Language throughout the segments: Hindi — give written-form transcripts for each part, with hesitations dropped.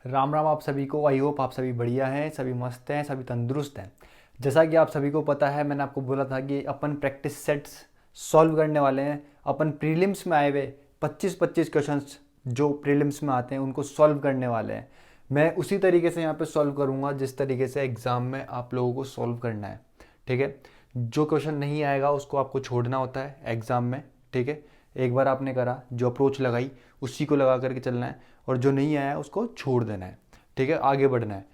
राम राम आप सभी को। आई होप आप सभी बढ़िया हैं, सभी मस्त हैं, सभी तंदुरुस्त हैं। जैसा कि आप सभी को पता है, मैंने आपको बोला था कि अपन प्रैक्टिस सेट्स सॉल्व करने वाले हैं। अपन प्रीलिम्स में आए हुए 25-25 क्वेश्चंस जो प्रीलिम्स में आते हैं उनको सॉल्व करने वाले हैं। मैं उसी तरीके से यहाँ पे सॉल्व करूँगा जिस तरीके से एग्ज़ाम में आप लोगों को सॉल्व करना है। ठीक है, जो क्वेश्चन नहीं आएगा उसको आपको छोड़ना होता है एग्ज़ाम में। ठीक है, एक बार आपने करा, जो अप्रोच लगाई उसी को लगा करके चलना है, और जो नहीं आया उसको छोड़ देना है। ठीक है, आगे बढ़ना है।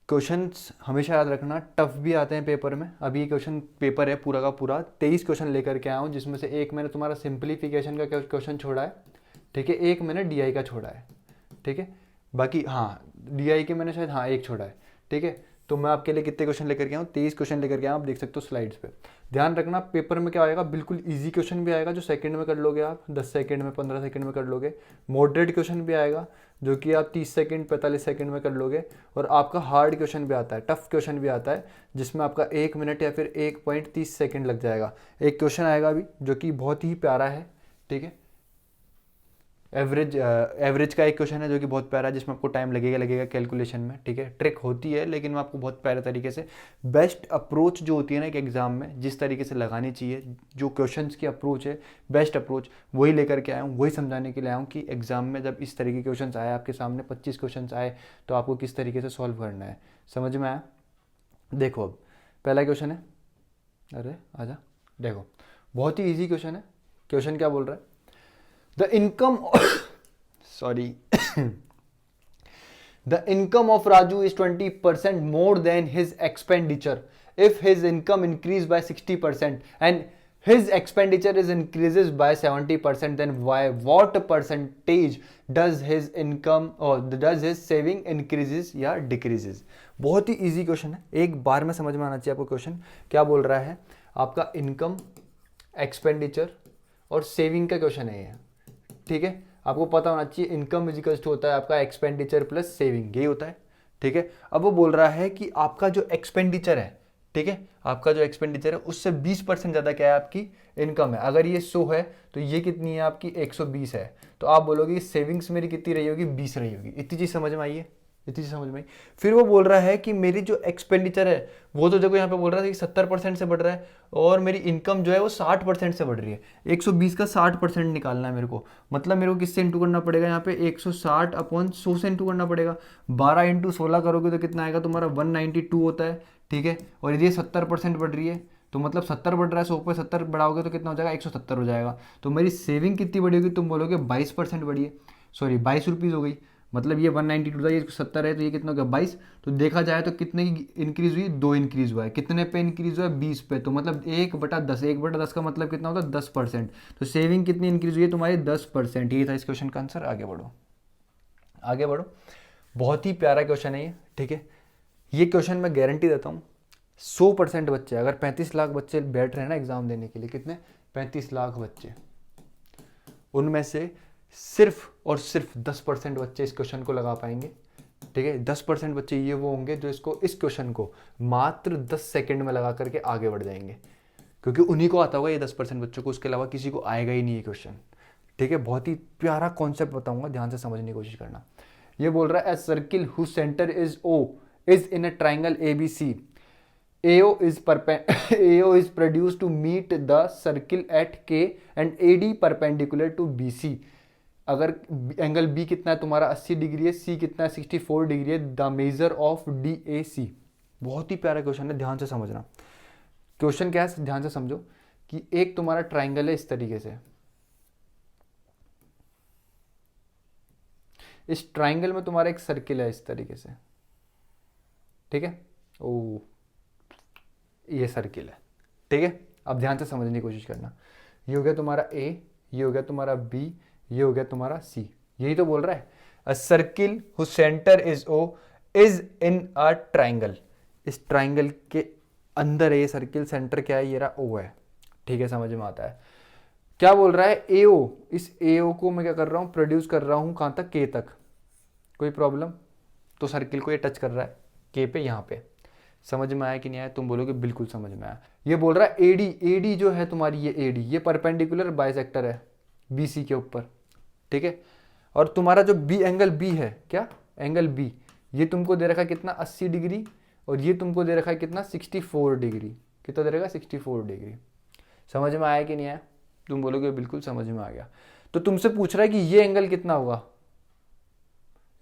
क्वेश्चंस हमेशा याद रखना, टफ भी आते हैं पेपर में। अभी ये क्वेश्चन पेपर है पूरा का पूरा 23 क्वेश्चन लेकर के आया हूँ, जिसमें से एक मैंने तुम्हारा सिंप्लीफिकेशन का क्वेश्चन छोड़ा है। ठीक है, एक मैंने डीआई का छोड़ा है। ठीक है, बाकी हाँ डीआई के मैंने शायद हाँ एक छोड़ा है। ठीक है, तो मैं आपके लिए कितने क्वेश्चन लेकर के आया हूँ? 23 क्वेश्चन लेकर के आया हूँ, आप देख सकते हो स्लाइड्स पे। ध्यान रखना, पेपर में क्या आएगा, बिल्कुल इजी क्वेश्चन भी आएगा जो सेकंड में कर लोगे आप, 10 सेकंड में, 15 सेकंड में कर लोगे। मॉडरेट क्वेश्चन भी आएगा जो कि आप 30 सेकंड 45 सेकंड में कर लोगे। और आपका हार्ड क्वेश्चन भी आता है, टफ क्वेश्चन भी आता है, जिसमें आपका 1 मिनट या फिर 1.30 सेकंड लग जाएगा। एक क्वेश्चन आएगा अभी जो कि बहुत ही प्यारा है। ठीक है, एवरेज का एक क्वेश्चन है जो कि बहुत प्यारा है, जिसमें आपको टाइम लगेगा कैलकुलेशन में। ठीक है, ट्रिक होती है लेकिन मैं आपको बहुत प्यारे तरीके से, बेस्ट अप्रोच जो होती है ना एक एग्जाम में, जिस तरीके से लगानी चाहिए, जो क्वेश्चंस की अप्रोच है, बेस्ट अप्रोच वही लेकर के आया हूँ, वही समझाने के लिए आया हूँ कि एग्जाम में जब इस तरीके के क्वेश्चन आए आपके सामने, 25 क्वेश्चन आए, तो आपको किस तरीके से सॉल्व करना है। समझ में आया? देखो अब पहला क्वेश्चन है, अरे आजा, देखो बहुत ही ईजी क्वेश्चन है। क्वेश्चन क्या बोल रहा है? The income, sorry, the income of Raju is 20% more than his expenditure. If his income increased by 60% and his expenditure is increases by 70%, then why? What percentage does his income or does his saving increases या decreases? बहुत ही easy क्वेश्चन है, एक बार में समझ में आना चाहिए आपको। क्वेश्चन क्या बोल रहा है? आपका इनकम, एक्सपेंडिचर और सेविंग का क्वेश्चन है ये। ठीक है, आपको पता होना चाहिए इनकम इजिकल्स टू होता है आपका एक्सपेंडिचर प्लस सेविंग, यही होता है। ठीक है, अब वो बोल रहा है कि आपका जो एक्सपेंडिचर है, ठीक है, आपका जो एक्सपेंडिचर है उससे 20% ज़्यादा क्या है आपकी इनकम है। अगर ये 100 है तो ये कितनी है आपकी? 120 है। तो आप बोलोगे सेविंग्स मेरी कितनी रही होगी? 20 रही होगी। इतनी चीज़ समझ में आई है? इतनी चीज़ समझ में आई। फिर वो बोल रहा है कि मेरी जो एक्सपेंडिचर है वो तो देखो यहाँ पे बोल रहा था कि 70% से बढ़ रहा है, और मेरी इनकम जो है वो 60% से बढ़ रही है। 120 का 60% निकालना है मेरे को, मतलब मेरे को किससे इंटू करना पड़ेगा यहाँ पे? 160/100 से इंटू करना पड़ेगा। 12 × 16 करोगे तो कितना आएगा तुम्हारा? 192 होता है। ठीक है, और यदि 70% बढ़ रही है तो मतलब 70 बढ़ रहा है, 100 पे 70 बढ़ाओगे तो कितना हो जाएगा? 170 हो जाएगा। तो मेरी सेविंग कितनी बढ़ी होगी? तुम बोलोगे 22% बढ़ी है, सॉरी 22 रुपीज़ हो गई। मतलब ये 192 था, ये 70 है, तो ये कितना हो गया? 22। तो देखा जाए तो कितने की इंक्रीज हुई? 2 इंक्रीज हुआ है। कितने पे इंक्रीज हुआ है? 20 पे। तो मतलब 1/10, 1/10 का मतलब कितना होता है? 10%। तो सेविंग कितनी इंक्रीज हुई है तुम्हारी? 10%। ये था इस क्वेश्चन का आंसर। आगे बढ़ो, आगे बढ़ो। बहुत ही प्यारा क्वेश्चन है ये। ठीक है, ये क्वेश्चन मैं गारंटी देता हूँ 100% बच्चे, अगर 35 लाख बच्चे बैठ रहे हैं ना एग्जाम देने के लिए, कितने? 35 लाख बच्चे, उनमें से सिर्फ और सिर्फ 10% बच्चे इस क्वेश्चन को लगा पाएंगे। ठीक है, 10% बच्चे ये वो होंगे जो इस क्वेश्चन को मात्र 10 सेकंड में लगा करके आगे बढ़ जाएंगे, क्योंकि उन्हीं को आता होगा ये 10% बच्चों को, उसके अलावा किसी को आएगा ही नहीं ये क्वेश्चन। ठीक है, बहुत ही प्यारा कॉन्सेप्ट बताऊंगा, ध्यान से समझने की कोशिश करना। ये बोल रहा है a circle whose centre is O is in a triangle ABC. AO is AO is produced to meet the circle at K and AD perpendicular to BC. अगर एंगल B कितना है तुम्हारा? 80 डिग्री है, C कितना है? 64 डिग्री है। The measure of DAC। बहुत ही प्यारा क्वेश्चन है, ध्यान से समझना। क्वेश्चन क्या है, ध्यान से समझो कि एक तुम्हारा ट्राइंगल है इस तरीके से, इस ट्राइंगल में तुम्हारा एक सर्किल है इस तरीके से। ठीक है, ओ ये सर्किल है। ठीक है, अब ध्यान से समझने की कोशिश करना। ये हो गया तुम्हारा A, ये हो गया तुम्हारा B, ये हो गया तुम्हारा C। यही तो बोल रहा है a circle whose centre is O is in a triangle. इस ट्राइंगल के अंदर है ये सर्किल, सेंटर क्या है? ये रहा O है। ठीक है, समझ में आता है। क्या बोल रहा है? AO, इस AO को मैं क्या कर रहा हूँ? प्रोड्यूस कर रहा हूँ कहाँ तक? K तक। कोई प्रॉब्लम? तो सर्किल को ये टच कर रहा है K पे, यहाँ पे। समझ में आया कि नहीं आया? तुम बोलोगे बिल्कुल समझ में आया। ये बोल रहा है AD जो है तुम्हारी, ये AD ये परपेंडिकुलर बाइसेक्टर है BC के ऊपर। ठीक है, और तुम्हारा जो B एंगल B है क्या? एंगल बी, ये तुमको दे रखा है कितना 80 डिग्री, और ये तुमको दे रखा है कितना 64 डिग्री। कितना दे रखा है 64 डिग्री। समझ में आया कि नहीं आया? तुम बोलोगे बिल्कुल समझ में आ गया। तो तुमसे पूछ रहा है कि ये एंगल कितना होगा,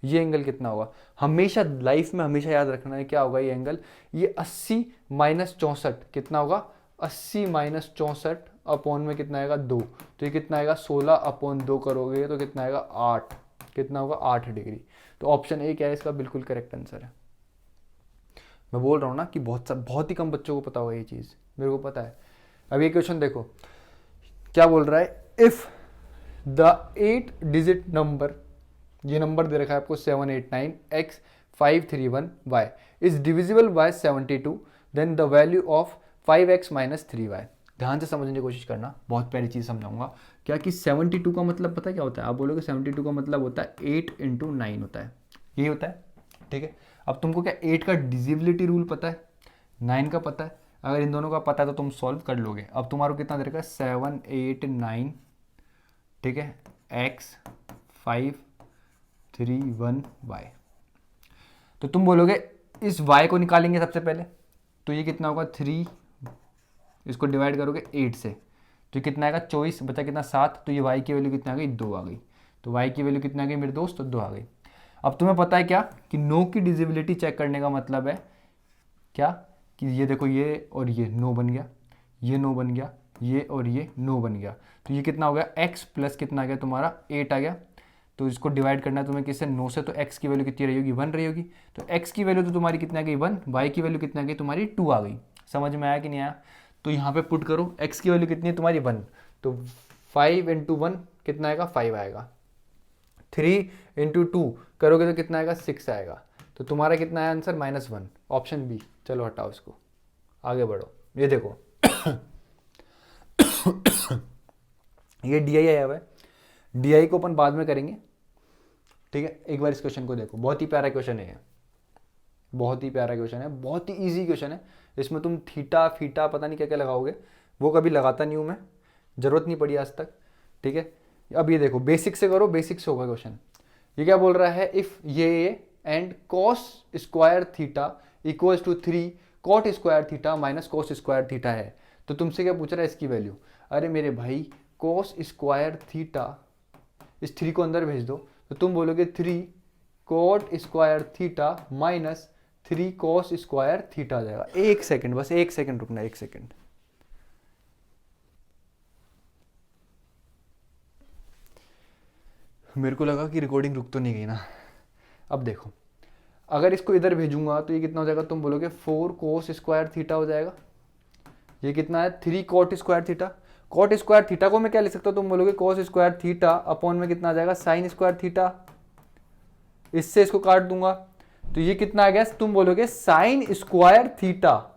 ये एंगल कितना होगा। हमेशा लाइफ में हमेशा याद रखना है क्या होगा ये एंगल, ये 80 माइनस 64 कितना होगा, 80 माइनस 64 अपॉन में कितना आएगा 2, तो ये कितना आएगा 16 अपॉन 2 करोगे तो कितना आएगा 8, कितना होगा 8 डिग्री। तो ऑप्शन ए क्या है इसका बिल्कुल करेक्ट आंसर है। मैं बोल रहा हूँ ना कि बहुत ही कम बच्चों को पता होगा ये चीज़, मेरे को पता है। अब ये क्वेश्चन देखो क्या बोल रहा है, इफ द 8 डिजिट नंबर, ये नंबर दे रखा है आपको 789x531y is divisible by 72, then the value of 5x minus 3y। ध्यान से समझने की कोशिश करना, बहुत प्यारी चीज़ समझाऊंगा। क्या कि 72 का मतलब पता है क्या होता है? आप बोलोगे 72 का मतलब होता है 8 इंटू 9 होता है, यही होता है, ठीक है। अब तुमको क्या 8 का डिजिबिलिटी रूल पता है, 9 का पता है? अगर इन दोनों का पता है तो तुम सॉल्व कर लोगे। अब तुम्हारा कितना दे रखा है 7 8 9, ठीक है, x531y। तो तुम बोलोगे इस y को निकालेंगे सबसे पहले, तो ये कितना होगा 3, इसको डिवाइड करोगे 8 से तो ये कितना आएगा 24, बचा कितना 7, तो ये y की वैल्यू कितना आ गई 2 आ गई। तो y की वैल्यू कितना आ गई मेरे दोस्त, तो 2 आ गई। अब तुम्हें पता है क्या कि 9 की डिजिबिलिटी चेक करने का मतलब है क्या कि ये देखो ये और ये 9 बन गया, ये 9 बन गया, ये और ये 9 बन गया, तो ये कितना हो गया x प्लस कितना आ गया तुम्हारा 8 आ गया। तो इसको डिवाइड करना है तुम्हें किससे 9 से, तो x की वैल्यू कितनी रही होगी 1 रही होगी। तो x की वैल्यू तो तुम्हारी कितनी आ गई 1, y की वैल्यू कितनी आ गई तुम्हारी 2 आ गई। समझ में आया कि नहीं आया? तो यहाँ पे पुट करो, x की वैल्यू कितनी है तुम्हारी 1, तो 5 इंटू 1 कितना आएगा 5 आएगा, 3 इंटू 2 करोगे तो कितना आएगा 6 आएगा। तो तुम्हारा कितना है आंसर -1, ऑप्शन बी। चलो हटाओ इसको, आगे बढ़ो। ये देखो ये डी आई आया हुआ है, डी आई को अपन बाद में करेंगे, ठीक है। एक बार इस क्वेश्चन को देखो, बहुत ही प्यारा क्वेश्चन है, बहुत ही प्यारा क्वेश्चन है, बहुत ही इजी क्वेश्चन है। इसमें तुम थीटा फीटा पता नहीं क्या क्या लगाओगे, वो कभी लगाता नहीं हूँ मैं, जरूरत नहीं पड़ी आज तक, ठीक है। अब ये देखो बेसिक से करो, बेसिक से होगा क्वेश्चन। ये क्या बोल रहा है, इफ ये and cos square theta equals to 3 cot square theta minus cos square theta है, तो तुमसे क्या पूछ रहा है इसकी वैल्यू। अरे मेरे भाई कॉस स्क्वायर थीटा, इस 3 को अंदर भेज दो, तो तुम बोलोगे 3 cot square theta minus 3 cos square theta आ जाएगा। एक सेकंड, बस एक सेकंड रुकना, एक सेकंड। मेरे को लगा कि रिकॉर्डिंग रुक तो नहीं गई ना। अब देखो अगर इसको इधर भेजूंगा तो ये कितना हो जाएगा, तुम बोलोगे 4 कोस स्क्वायर थीटा हो जाएगा। ये कितना है 3 cot square theta. Cot square theta को मैं क्या लिख सकता हूँ, तुम बोलोगे कोस स्क्वायर थीटा अपॉन में कितना आ जाएगा साइन स्क्वायर थीटा। इससे इसको काट दूंगा तो ये कितना आ गया, तुम बोलोगे sine square theta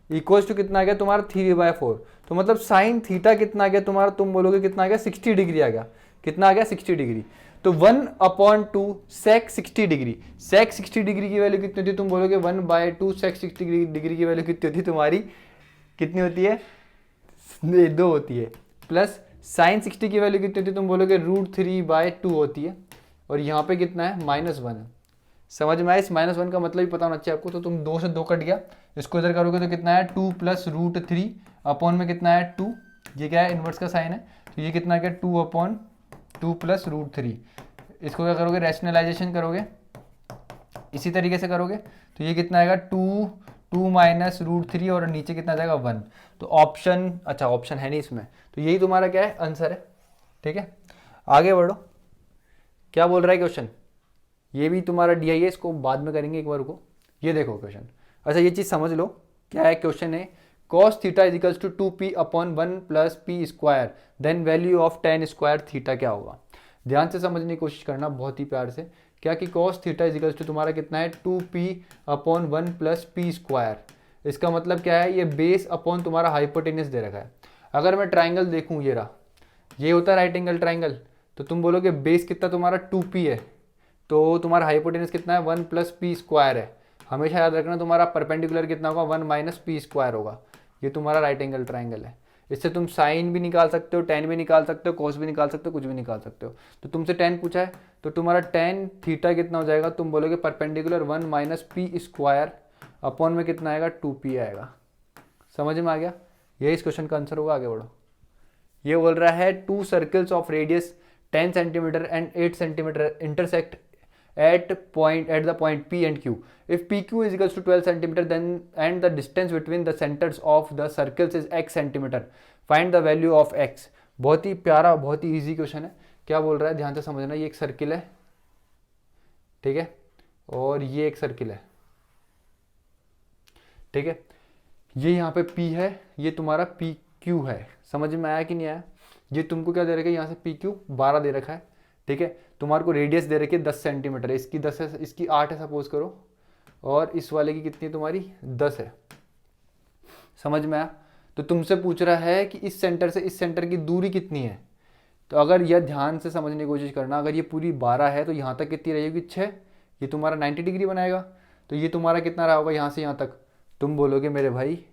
equals to कितना आ गया तुम्हारा 3/4। तो मतलब साइन थीटा कितना आ गया तुम्हारा, तुम बोलोगे कितना आ गया 60 डिग्री आ गया। कितना आ गया 60 डिग्री। तो 1/2 सेक 60 डिग्री, सेक 60 डिग्री की वैल्यू कितनी होती है, तुम बोलोगे 1/2 सेक 60 डिग्री की वैल्यू कितनी होती है तुम्हारी, कितनी होती है 2 होती है। प्लस साइन 60 की वैल्यू कितनी होती है, तुम बोलोगे √3/2 होती है। और यहाँ पे कितना है -1 है। समझ में आया, इस -1 का मतलब ही पता होना चाहिए आपको। तो तुम 2 से 2 कट गया, इसको इधर करोगे तो कितना है 2 प्लस √3 अपॉन में कितना है 2, ये क्या है इन्वर्स का साइन है, तो ये कितना क्या 2/2 प्लस √3। इसको क्या करोगे रैशनलाइजेशन करोगे, इसी तरीके से करोगे तो ये कितना आएगा 2 माइनस √3 और नीचे कितना जाएगा 1। तो ऑप्शन, अच्छा ऑप्शन है नहीं इसमें, तो यही तुम्हारा क्या है आंसर है, ठीक है। आगे बढ़ो, क्या बोल रहा है क्वेश्चन, ये भी तुम्हारा डी आई है, इसको बाद में करेंगे एक बार को। ये देखो क्वेश्चन, अच्छा ये चीज़ समझ लो क्या है। क्वेश्चन है cos theta is equals to 2p upon 1 plus P square, then value of tan square theta क्या होगा। ध्यान से समझने की कोशिश करना बहुत ही प्यार से। क्या कि cos theta is equals to तुम्हारा कितना है 2p upon 1 plus P square. इसका मतलब क्या है, ये बेस अपॉन तुम्हारा हाइपोटेनस दे रखा है। अगर मैं ट्राइंगल देखूँ, ये रहा, ये होता है राइट एंगल ट्राइंगल, तो तुम बोलोगे बेस कितना तुम्हारा 2p है, तो तुम्हारा हाइपोटेनस कितना है 1 प्लस पी स्क्वायर है। हमेशा याद रखना तुम्हारा परपेंडिकुलर कितना होगा 1 माइनस पी स्क्वायर होगा। ये तुम्हारा राइट एंगल ट्राइंगल है। इससे तुम साइन भी निकाल सकते हो, टेन भी निकाल सकते हो, कोस भी निकाल सकते हो, कुछ भी निकाल सकते हो। तो तुमसे टेन पूछा है तो तुम्हारा टेन थीटा कितना हो जाएगा, तुम बोलोगे perpendicular 1 minus P square upon में कितना आएगा, 2p आएगा। समझ में आ गया, यही इस क्वेश्चन का आंसर होगा। आगे बढ़ो। ये बोल रहा है to circles of radius 10 centimetre and 8 centimetre intersect at the point P and Q. If PQ is equals to 12 centimeter then and the distance between the centers of the circles is x centimeter, find the value of x. बहुत ही प्यारा, बहुत ही इजी क्वेश्चन है। क्या बोल रहा है, ध्यान से समझना। ये एक सर्किल है, ठीक है, और ये एक सर्किल है, ठीक है। ये यहाँ पे P है, ये तुम्हारा PQ है। समझ में आया कि नहीं आया? ये तुमको क्या दे रखा है, यहाँ से PQ 12 दे रखा है, ठीक है। तुम्हारे को रेडियस दे रखी है 10 सेंटीमीटर है, इसकी 10 है, इसकी 8 है सपोज करो, और इस वाले की कितनी है तुम्हारी 10 है। समझ में आया? तो तुमसे पूछ रहा है कि इस सेंटर से इस सेंटर की दूरी कितनी है। तो अगर यह ध्यान से समझने की कोशिश करना, अगर ये पूरी 12 है तो यहाँ तक कितनी रहेगी, 6। ये तुम्हारा 90 डिग्री बनाएगा। तो ये तुम्हारा कितना रहा होगा यहाँ से यहाँ तक। तुम बोलोगे मेरे भाई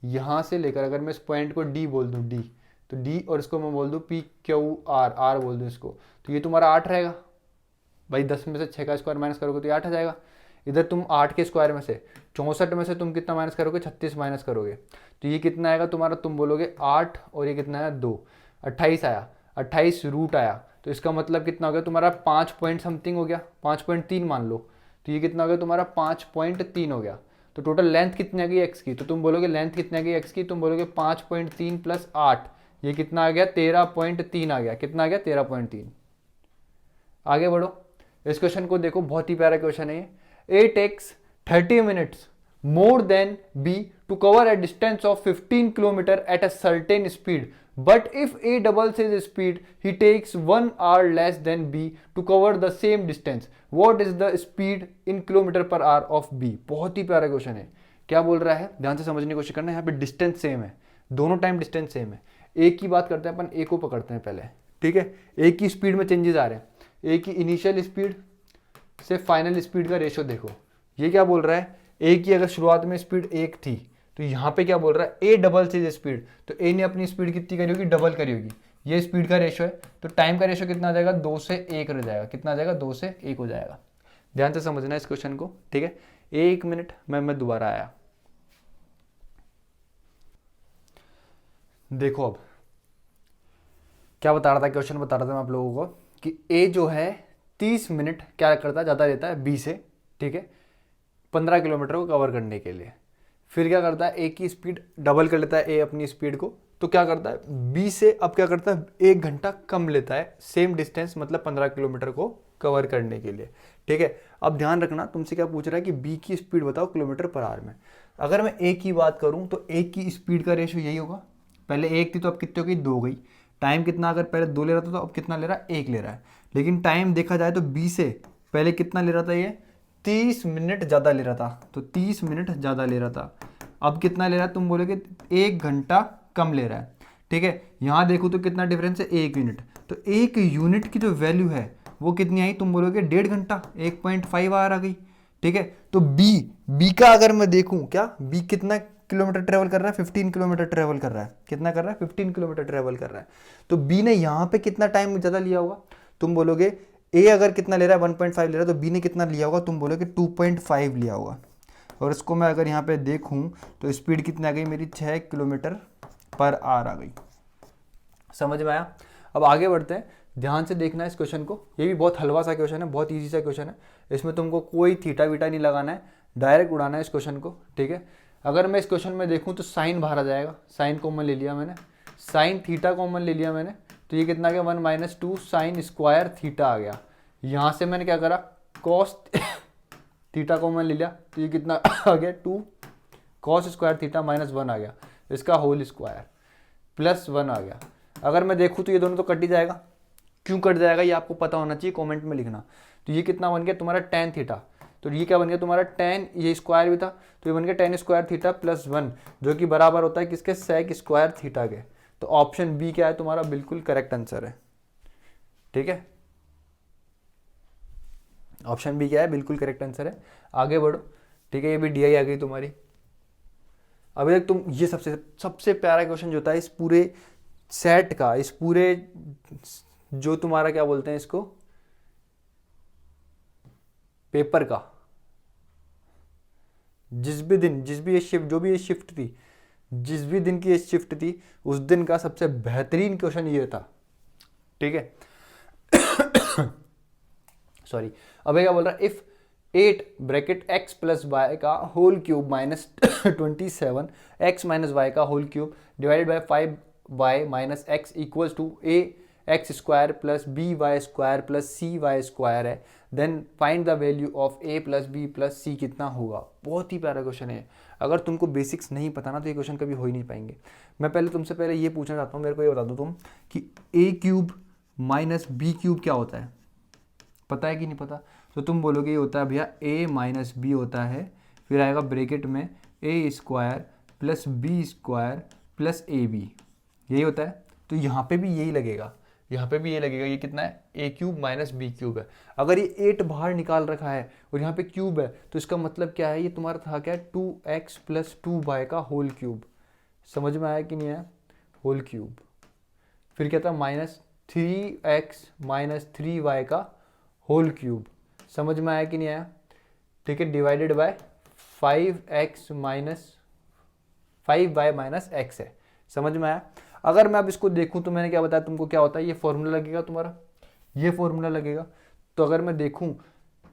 यहाँ से लेकर, अगर मैं इस पॉइंट को डी बोल दूँ, डी, तो डी, और इसको मैं बोल दूँ पी क्यू आर, आर बोल दूँ इसको, तो ये तुम्हारा 8 रहेगा भाई। 10 में से 6 का स्क्वायर माइनस करोगे तो ये 8 आ जाएगा। इधर तुम 8 के स्क्वायर में से 64 में से तुम कितना माइनस करोगे, 36 माइनस करोगे, तो ये कितना आएगा तुम्हारा, तुम बोलोगे 8, और ये कितना है 2, 28 आया, 28 रूट आया। तो इसका मतलब कितना हो गया तुम्हारा, 5 पॉइंट समथिंग हो गया, 5.3 मान लो। तो ये कितना हो गया तुम्हारा, 5.3 हो गया। तो टोटल लेंथ कितनी आ गई एक्स की, तो तुम बोलोगे लेंथ कितनी आ गई एक्स की, तुम बोलोगे 5.3 प्लस 8, ये कितना आ गया, 13.3 आ गया। कितना आ गया, 13.3। आगे बढ़ो, इस क्वेश्चन को देखो, बहुत ही प्यारा क्वेश्चन है ये। A takes 30 minutes more than B to cover a distance of 15 kilometre at a certain speed, but if A doubles his speed he takes 1 hour less than B to cover the same distance, what is the speed in kilometre per hour of B. बहुत ही प्यारा क्वेश्चन है। क्या बोल रहा है, ध्यान से समझने की कोशिश करना। यहाँ पे डिस्टेंस सेम है, दोनों टाइम डिस्टेंस सेम है। एक की बात करते हैं अपन, ए को पकड़ते हैं पहले, ठीक है। एक की स्पीड में चेंजेस आ रहे हैं, ए की इनिशियल स्पीड से फाइनल स्पीड का रेशो देखो। ये क्या बोल रहा है, ए की अगर शुरुआत में स्पीड 1 थी, तो यहाँ पे क्या बोल रहा है, ए डबल से स्पीड, तो ए ने अपनी स्पीड कितनी करी होगी, डबल करी होगी। ये स्पीड का रेशो है, तो टाइम का रेशो कितना आ जाएगा, 2 से 1 हो जाएगा। कितना आ जाएगा, 2 से 1 हो जाएगा। ध्यान से समझना इस क्वेश्चन को, ठीक है। 1 मिनट मैं दोबारा आया। देखो अब क्या बता रहा था, क्वेश्चन बता रहा था मैं आप लोगों को कि ए जो है 30 मिनट क्या करता है, ज़्यादा लेता है बी से, ठीक है, 15 किलोमीटर को कवर करने के लिए। फिर क्या करता है, ए की स्पीड डबल कर लेता है ए अपनी स्पीड को, तो क्या करता है बी से अब क्या करता है, 1 घंटा कम लेता है सेम डिस्टेंस, मतलब 15 किलोमीटर को कवर करने के लिए, ठीक है। अब ध्यान रखना, तुमसे क्या पूछ रहा है कि बी की स्पीड बताओ किलोमीटर पर आवर में। अगर मैं ए की बात करूँ तो ए की स्पीड का रेशो यही होगा, पहले 1 थी तो अब कितनी हो गई, 2 हो गई। टाइम कितना, अगर पहले 2 ले रहा था तो अब कितना ले रहा है, 1 ले रहा है। लेकिन टाइम देखा जाए तो बी से पहले कितना ले रहा था, ये 30 मिनट ज़्यादा ले रहा था, तो 30 मिनट ज़्यादा ले रहा था। अब कितना ले रहा है, तुम बोलोगे 1 घंटा कम ले रहा है, ठीक है। यहाँ देखो तो कितना डिफरेंस है, 1 यूनिट। तो 1 यूनिट की जो वैल्यू है वो कितनी आई, तुम बोलोगे 1.5 घंटा, 1.5 आवर आ गई, ठीक है। तो बी का अगर मैं देखूं, क्या बी कितना किलोमीटर ट्रेवल कर रहा है, 15 किलोमीटर ट्रेवल कर रहा है। कितना कर रहा है, 15 किलोमीटर ट्रेवल कर रहा है। तो बी ने यहाँ पे कितना टाइम ज़्यादा लिया होगा, तुम बोलोगे ए अगर कितना ले रहा है, 1.5 ले रहा है, तो बी ने कितना लिया होगा, तुम बोलोगे 2.5 लिया होगा। और इसको मैं अगर यहाँ पे देखूँ तो स्पीड कितनी आ गई मेरी, 6 किलोमीटर पर आवर आ गई। समझ में आया? अब आगे बढ़ते हैं, ध्यान से देखना है इस क्वेश्चन को। ये भी बहुत हलवा सा क्वेश्चन है, बहुत ईजी सा क्वेश्चन है। इसमें तुमको कोई थीटा वीटा नहीं लगाना है, डायरेक्ट उड़ाना है इस क्वेश्चन को, ठीक है। अगर मैं इस क्वेश्चन में देखूँ तो साइन बाहर आ जाएगा, साइन कॉमन ले लिया मैंने, साइन थीटा कॉमन ले लिया मैंने, तो ये कितना आ गया, 1 माइनस 2 साइन स्क्वायर थीटा आ गया। यहाँ से मैंने क्या करा, कॉस थीटा कॉमन ले लिया, तो ये कितना आ गया, 2 कॉस स्क्वायर थीटा माइनस 1 आ गया, इसका होल स्क्वायर प्लस 1 आ गया। अगर मैं देखूँ तो ये दोनों तो कट ही जाएगा। क्यों कट जाएगा ये आपको पता होना चाहिए, कमेंट में लिखना। तो ये कितना बन गया तुम्हारा, tan थीटा, तो ये क्या बन गया तुम्हारा tan, ये स्क्वायर भी था तो ये बन गया tan स्क्वायर थीटा प्लस 1, जो कि बराबर होता है किसके, sec स्क्वायर थीटा के। तो ऑप्शन बी क्या है तुम्हारा, बिल्कुल करेक्ट आंसर है, ठीक है। ऑप्शन बी क्या है, बिल्कुल करेक्ट आंसर है। आगे बढ़ो, ठीक है, ये भी डी आई आ गई तुम्हारी। अभी तक तुम ये सबसे सबसे प्यारा क्वेश्चन जो था इस पूरे सेट का, इस पूरे जो तुम्हारा क्या बोलते हैं इसको, पेपर का, जिस भी ये शिफ्ट, जो भी ये शिफ्ट थी, जिस भी दिन की ये शिफ्ट थी, उस दिन का सबसे बेहतरीन क्वेश्चन ये था, ठीक है। सॉरी, अब क्या बोल रहा है, if 8 bracket x plus y का whole cube minus 27 x minus y का whole cube divided by 5y minus x equals to a x square plus b y square plus c y square है, then find the value of a plus b plus c कितना होगा। बहुत ही प्यारा क्वेश्चन है। अगर तुमको बेसिक्स नहीं पता ना तो ये क्वेश्चन कभी हो ही नहीं पाएंगे। मैं पहले तुमसे पहले ये पूछना चाहता हूँ, मेरे को ये बता दो तुम कि a cube minus B cube क्या होता है, पता है कि नहीं पता? तो तुम बोलोगे ये होता है भैया a माइनस बी होता है, फिर आएगा ब्रैकेट में a square plus B square plus A B, यही होता है। तो यहाँ पे भी यही लगेगा, यहाँ पे भी ये लगेगा। ये कितना है, a cube minus B cube है। अगर ये 8 बाहर निकाल रखा है और यहाँ पे क्यूब है तो इसका मतलब क्या है, ये तुम्हारा था क्या, 2x प्लस 2y का होल क्यूब। समझ में आया कि नहीं आया, होल क्यूब। फिर क्या था, माइनस 3x माइनस 3y का होल क्यूब। समझ में आया कि नहीं आया, ठीक है। Divided by 5x minus 5y minus x है। समझ में आया। अगर मैं अब इसको देखूं तो मैंने क्या बताया तुमको, क्या होता है, ये फॉर्मूला लगेगा तुम्हारा, ये फॉर्मूला लगेगा। तो अगर मैं देखूं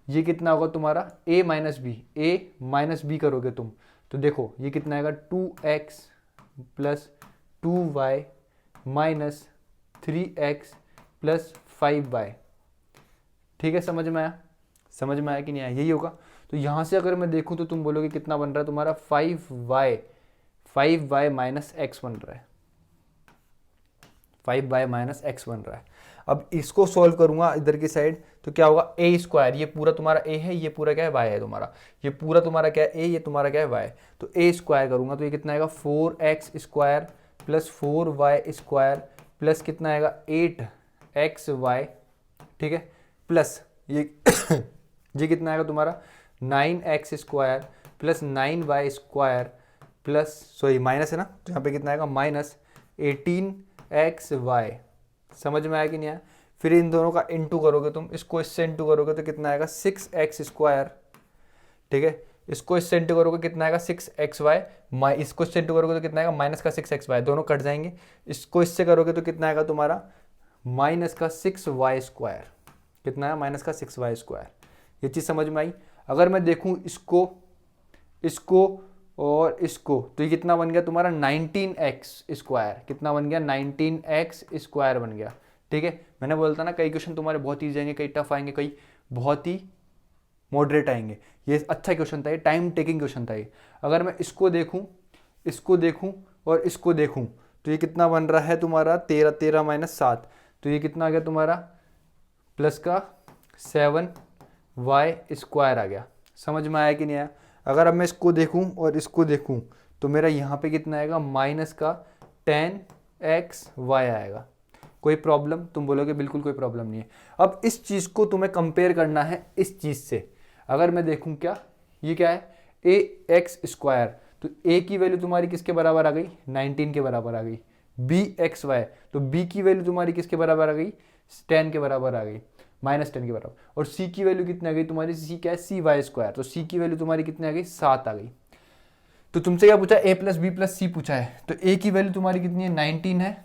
ये कितना होगा तुम्हारा, a माइनस बी करोगे तुम तो देखो ये कितना आएगा, 2x plus 2y minus 3x plus 5y। ठीक है, समझ में आया, समझ में आया कि नहीं आया, यही होगा। तो यहाँ से अगर मैं देखूँ तो तुम बोलोगे कितना बन रहा है तुम्हारा, 5y माइनस एक्स बन रहा है, 5y माइनस एक्स बन रहा है। अब इसको सॉल्व करूंगा इधर की साइड तो क्या होगा, a स्क्वायर, ये पूरा तुम्हारा a है, ये पूरा क्या है, y है तुम्हारा, ये पूरा तुम्हारा क्या है, a, ये तुम्हारा क्या है, y। तो a स्क्वायर करूंगा तो ये कितना आएगा, 4x square plus 4y square plus कितना आएगा, 8xy, ठीक है, प्लस ये ये कितना आएगा तुम्हारा, 9x square plus 9y square plus, sorry minus है ना, तो यहाँ पे कितना आएगा, माइनस 18xy। समझ में आया कि नहीं आया। फिर इन दोनों का इंटू करोगे तुम, इसको इससे इंटू करोगे तो कितना आएगा, 6x स्क्वायर, ठीक है, इसको इससे इंटू करोगे कितना आएगा, 6xy, इसको इससे इंटू करोगे तो कितना आएगा, माइनस का 6xy, दोनों कट जाएंगे। इसको इससे करोगे तो कितना आएगा तुम्हारा, माइनस का 6y स्क्वायर, कितना है, माइनस का 6y स्क्वायर। ये चीज़ समझ में आई। अगर मैं देखूं इसको, इसको और इसको, तो ये कितना बन गया तुम्हारा, 19x स्क्वायर, कितना बन गया, 19x स्क्वायर बन गया। ठीक है, मैंने बोलता ना कई क्वेश्चन तुम्हारे बहुत ईजी आएंगे, कई टफ आएंगे, कई बहुत ही मॉडरेट आएंगे। ये अच्छा क्वेश्चन था, ये टाइम टेकिंग क्वेश्चन था ये। अगर मैं इसको देखूं, इसको देखूं और इसको देखूं तो ये कितना बन रहा है तुम्हारा, 13 माइनस 7, तो ये कितना आ गया तुम्हारा, प्लस का 7y स्क्वायर आ गया। समझ में आया कि नहीं आया। अगर अब मैं इसको देखूं और इसको देखूं तो मेरा यहाँ पे कितना आएगा, माइनस का 10xy आएगा। कोई प्रॉब्लम, तुम बोलोगे बिल्कुल कोई प्रॉब्लम नहीं है। अब इस चीज़ को तुम्हें कंपेयर करना है इस चीज़ से। अगर मैं देखूं क्या, ये क्या है, ax स्क्वायर, तो a की वैल्यू तुम्हारी किसके बराबर आ गई, 19 के बराबर आ गई। bxy, तो b की वैल्यू तुम्हारी किसके बराबर आ गई, 10 के बराबर आ गई, माइनस 10 के बराबर। और c की वैल्यू कितनी आ गई तुम्हारी, c क्या है, cy स्क्वायर, तो c की वैल्यू तुम्हारी कितनी आ गई, 7 आ गई। तो तुमसे क्या पूछा, a प्लस बी प्लस सी पूछा है, तो a की वैल्यू तुम्हारी कितनी है, 19 है,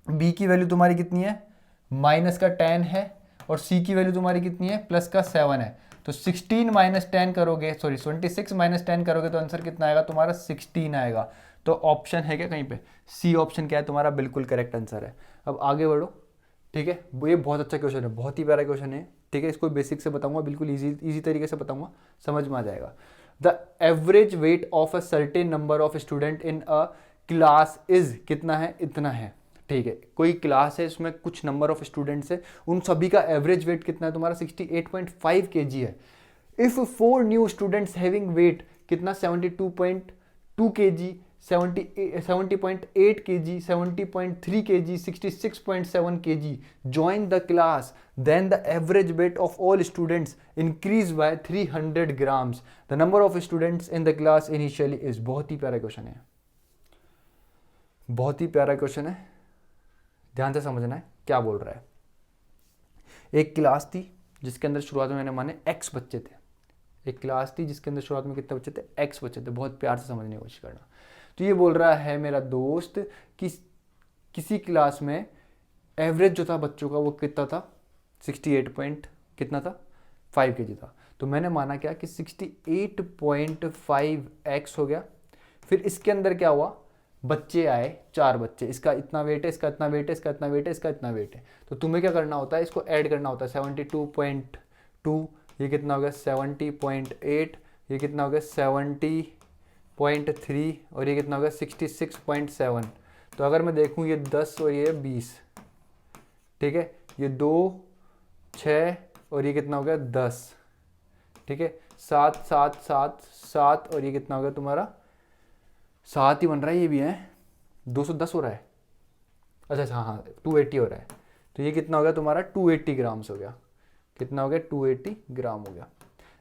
b की वैल्यू तुम्हारी कितनी है, माइनस का 10 है, और c की वैल्यू तुम्हारी कितनी है, प्लस का 7 है। तो 16 माइनस 10 करोगे, सॉरी 26 माइनस 10 करोगे तो आंसर कितना आएगा तुम्हारा, 16 आएगा। तो ऑप्शन है क्या कहीं पे, सी ऑप्शन क्या है तुम्हारा, बिल्कुल करेक्ट आंसर है। अब आगे बढ़ो, ठीक है। ये बहुत अच्छा क्वेश्चन है, बहुत ही प्यारा क्वेश्चन है, ठीक है। इसको बेसिक से बताऊंगा, बिल्कुल इजी तरीके से बताऊंगा, समझ में आ जाएगा। The average weight of a certain number of student in a class is, कितना है, इतना है, ठीक है। कोई क्लास है, इसमें कुछ नंबर ऑफ स्टूडेंट्स है, उन सभी का एवरेज वेट कितना है तुम्हारा, 68.5 kg है। If 4 new students having wait कितना, 72.2 kg 70.8 kg, 70.3 kg, 66.7 kg join the class, then the average weight of all students increased by 300 grams. The number of students in the class initially is. बहुत ही प्यारा क्वेश्चन है, बहुत ही प्यारा क्वेश्चन है, ध्यान से समझना है क्या बोल रहा है। एक क्लास थी जिसके अंदर शुरुआत में मैंने माने x बच्चे थे, एक क्लास थी जिसके अंदर शुरुआत में कितने बच्चे थे, x बच्चे थे। बहुत प्यार से समझने की कोशिश करना। तो ये बोल रहा है मेरा दोस्त कि किसी क्लास में एवरेज जो था बच्चों का वो कितना था, 68 पॉइंट कितना था, 5 kg था। तो मैंने माना क्या कि 68.5x हो गया। फिर इसके अंदर क्या हुआ, बच्चे आए 4 बच्चे, इसका इतना वेट है, इसका इतना वेट है, इसका इतना वेट है, इसका इतना वेट है। तो तुम्हें क्या करना होता है, इसको ऐड करना होता है। 72.2, ये कितना हो गया 70.8, ये कितना हो गया 70.3 और ये कितना हो गया 66.7। तो अगर मैं देखूं ये 10 और ये 20, ठीक है, ये 2 6 और ये कितना हो गया 10, ठीक है, 7 7 7 7 और ये कितना हो गया तुम्हारा 7 ही बन रहा है, ये भी है 210 हो रहा है। अच्छा हाँ 280 हो रहा है। तो ये कितना हो गया तुम्हारा 280 ग्राम्स हो गया। कितना हो गया 280 ग्राम हो गया।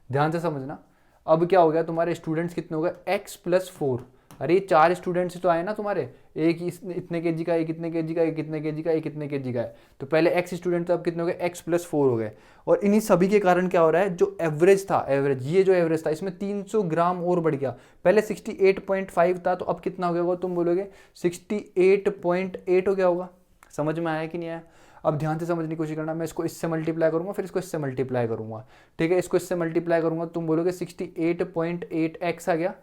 ध्यान से समझना। अब क्या हो गया तुम्हारे स्टूडेंट्स कितने हो गए, x + 4। अरे ये 4 स्टूडेंट्स तो आए ना तुम्हारे, एक इतने केजी का, एक इतने केजी का, एक इतने केजी का, एक इतने केजी का है। तो पहले x स्टूडेंट तो अब कितने हो गए, x + 4 हो गए। और इन्हीं सभी के कारण क्या हो रहा है, जो एवरेज था, एवरेज ये जो एवरेज था इसमें 300 ग्राम और बढ़ गया। पहले 68.5 था, तो अब कितना हो गया होगा, तुम बोलोगे 68.8 हो गया होगा। समझ में आया कि नहीं आया। अब ध्यान से समझने की कोशिश करना। मैं इसको इससे मल्टीप्लाई करूंगा, फिर इसको इससे मल्टीप्लाई करूंगा, ठीक है। इसको इससे मल्टीप्लाई करूंगा, तुम बोलोगे 68.8x आ गया।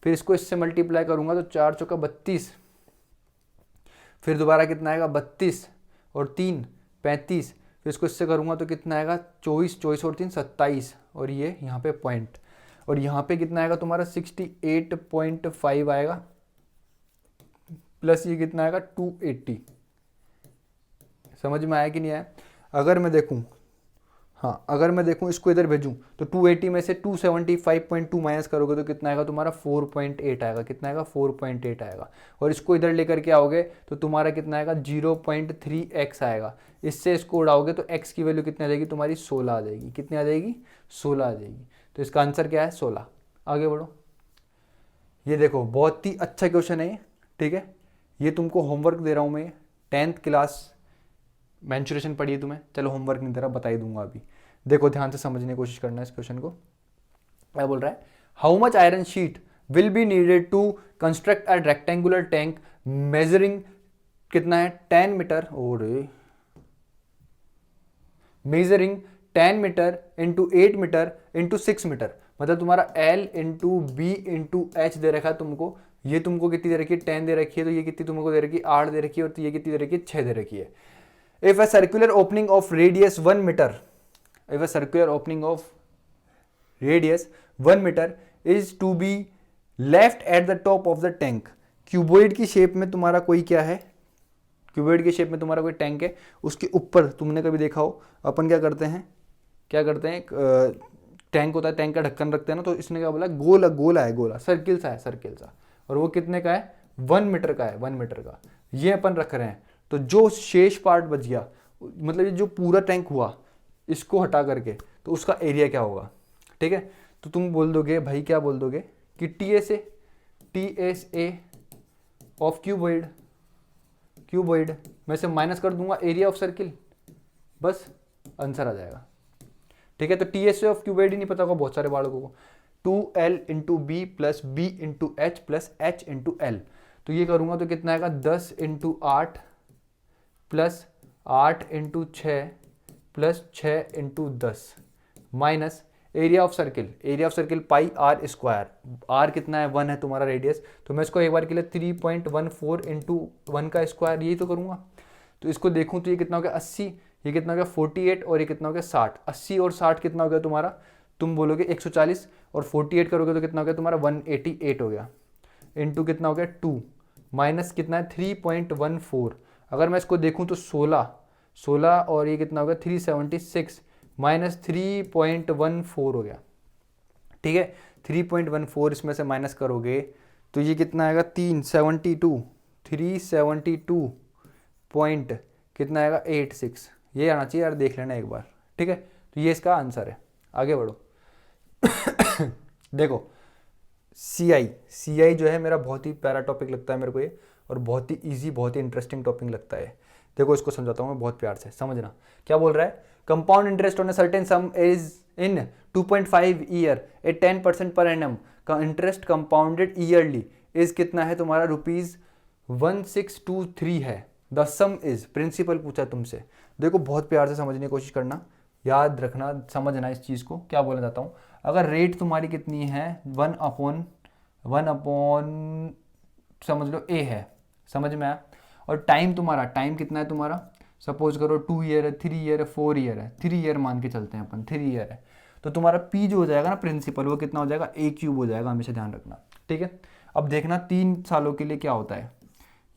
फिर इसको इससे मल्टीप्लाई करूंगा तो 4 चौका 32, फिर दोबारा कितना आएगा 32 और 3 35, फिर इसको इससे करूंगा तो कितना आएगा 24, 24 और 3 27 और ये यहाँ पे पॉइंट, और यहाँ पे कितना आएगा तुम्हारा 68.5 आएगा, प्लस ये कितना आएगा 280। समझ में आया कि नहीं आया। अगर मैं देखूं, हाँ अगर मैं देखूं इसको इधर भेजूं तो 280 में से 275.2 माइनस करोगे तो कितना आएगा तुम्हारा 4.8 आएगा। कितना आएगा 4.8 आएगा। और इसको इधर लेकर के आओगे तो तुम्हारा कितना आएगा 0.3x आएगा। इससे इसको उड़ाओगे तो x की वैल्यू कितनी आ जाएगी तुम्हारी 16 आ जाएगी। कितनी आ जाएगी 16 आ जाएगी। तो इसका आंसर क्या है 16। आगे बढ़ो। ये देखो बहुत ही अच्छा क्वेश्चन है ये, ठीक है। ये तुमको होमवर्क दे रहा हूँ मैं, 10th क्लास मेंसुरेशन पढ़ी है तुम्हें, चलो होमवर्क नहीं दे रहा, बता ही दूंगा अभी। देखो ध्यान से समझने की कोशिश करना है इस क्वेश्चन को। क्या बोल रहा है, how much iron sheet will be needed to construct a rectangular tank measuring, कितना है 10 मीटर, और measuring 10 metre into 8 metre into 6 metre. मतलब तुम्हारा L into B into H दे रखा है तुमको। ये तुमको कितनी दे रखी है 10 दे रखी है, तो ये कितनी तुमको दे रखी है 8 दे रखी है, और ये कितनी दे रखी है 6 दे रखी है। If a circular opening of radius 1 meter, if a circular opening of radius 1 meter is to be left at the top of the tank, cuboid की शेप में तुम्हारा कोई क्या है, क्यूबॉइड की शेप में तुम्हारा कोई टैंक है, उसके ऊपर तुमने कभी देखा हो अपन क्या करते हैं, टैंक होता है, टैंक का ढक्कन रखते हैं ना, तो इसने क्या बोला गोला है, गोला सर्किल सा है, और वो कितने का है 1 मीटर का है, 1 मीटर का ये अपन रख रहे हैं। तो जो शेष पार्ट बच गया, मतलब ये जो पूरा टैंक हुआ इसको हटा करके, तो उसका एरिया क्या होगा, ठीक है। तो तुम बोल दोगे भाई, क्या बोल दोगे कि TSA ऑफ क्यूबॉइड में से माइनस कर दूंगा एरिया ऑफ सर्किल, बस आंसर आ जाएगा, ठीक है। तो TSA ऑफ क्यूबॉइड ही नहीं पता होगा बहुत सारे बालकों को, 2L into B plus B into H plus H into L. तो ये करूंगा तो कितना आएगा 10 into 8 plus 8 into 6 plus 6 into 10 minus area of circle pi R square. R कितना है 1 है तुम्हारा रेडियस, तो मैं इसको एक बार के लिए 3.14 इंटू 1 का स्क्वायर यही तो करूँगा। तो इसको देखूँ तो ये कितना हो गया 80, ये कितना हो गया 48 और ये कितना हो गया 60। 80 और 60 कितना हो गया तुम्हारा, तुम बोलोगे 140, और 48 करोगे तो कितना हो गया तुम्हारा 188 हो गया, इंटू कितना हो गया 2 माइनस कितना है 3.14। अगर मैं इसको देखूं तो 16 और ये कितना हो गया 376 माइनस 3.14 हो गया, ठीक है। 3.14 इसमें से माइनस करोगे तो ये कितना आएगा 372 पॉइंट कितना आएगा 86, ये आना चाहिए यार, देख लेना एक बार, ठीक है। तो ये इसका आंसर है। आगे बढ़ो। देखो सी आई जो है मेरा बहुत ही प्यारा टॉपिक लगता है मेरे को ये, और बहुत ही ईजी, बहुत ही इंटरेस्टिंग टॉपिक लगता है। देखो इसको समझाता हूँ मैं बहुत प्यार से, समझना क्या बोल रहा है। Compound interest on a certain sum is in 2.5 year at 10% per annum का इंटरेस्ट कंपाउंडेड ईयरली इज कितना है तुम्हारा, ₹1623 है। द सम इज, प्रिंसिपल पूछा तुमसे। देखो बहुत प्यार से समझने की कोशिश करना, याद रखना, समझना इस चीज़ को। क्या बोलना चाहता हूँ, अगर रेट तुम्हारी कितनी है 1/1 समझ लो ए है, समझ में आया, और टाइम तुम्हारा, टाइम कितना है तुम्हारा, सपोज करो 2 ईयर है, 3 ईयर है, 4 ईयर है, 3 ईयर मान के चलते हैं अपन, 3 ईयर है, तो तुम्हारा पी जो हो जाएगा ना प्रिंसिपल, वो कितना हो जाएगा, A³ हो जाएगा, हमेशा ध्यान रखना, ठीक है। अब देखना 3 सालों के लिए क्या होता है,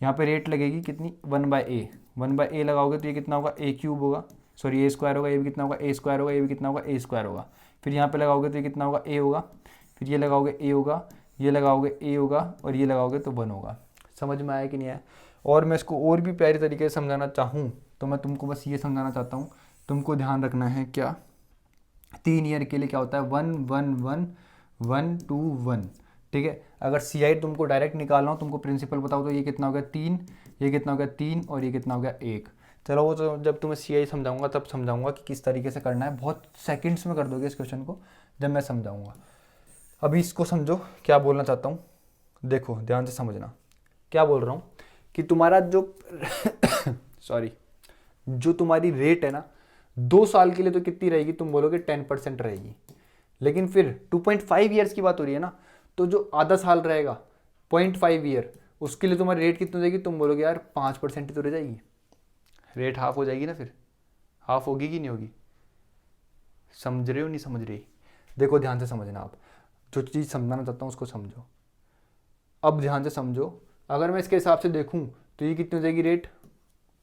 यहाँ पे रेट लगेगी कितनी 1/A लगाओगे तो ये कितना होगा A³ होगा, सॉरी A² होगा, ये भी कितना होगा A² होगा, ये भी कितना होगा A² होगा। फिर यहाँ पे लगाओगे तो ये कितना होगा A होगा, फिर ये लगाओगे A होगा, ये लगाओगे A होगा, और ये लगाओगे तो 1 होगा। समझ में आया कि नहीं आया। और मैं इसको और भी प्यारी तरीके से समझाना चाहूँ तो मैं तुमको बस ये समझाना चाहता हूँ, तुमको ध्यान रखना है क्या, 3 ईयर के लिए क्या होता है 1/1/1/2/1, ठीक है। अगर CI तुमको डायरेक्ट निकालना हो, तुमको प्रिंसिपल बताओ तो ये कितना हो गया 3, ये कितना हो गया 3, और ये कितना हो गया 1। चलो वो तो जब तुम्हें CI समझाऊंगा तब समझाऊंगा कि किस तरीके से करना है, बहुत सेकंड्स में कर दोगे इस क्वेश्चन को जब मैं समझाऊंगा। अभी इसको समझो क्या बोलना चाहता हूँ, देखो ध्यान से समझना क्या बोल रहा हूँ, कि तुम्हारा जो सॉरी जो तुम्हारी रेट है ना 2 साल के लिए तो कितनी रहेगी, तुम बोलोगे 10% रहेगी, लेकिन फिर 2.5 ईयर्स की बात हो रही है ना, तो जो आधा साल रहेगा 0.5 ईयर, उसके लिए तुम्हारी रेट कितनी हो जाएगी, तुम बोलोगे यार 5% ही तो रह जाएगी, रेट हाफ हो जाएगी ना, फिर हाफ होगी कि नहीं होगी, समझ रहे हो नहीं समझ रही। देखो ध्यान से समझना, आप जो चीज़ समझाना चाहता हूँ उसको समझो, अब ध्यान से समझो। अगर मैं इसके हिसाब से देखूँ तो ये कितनी हो जाएगी रेट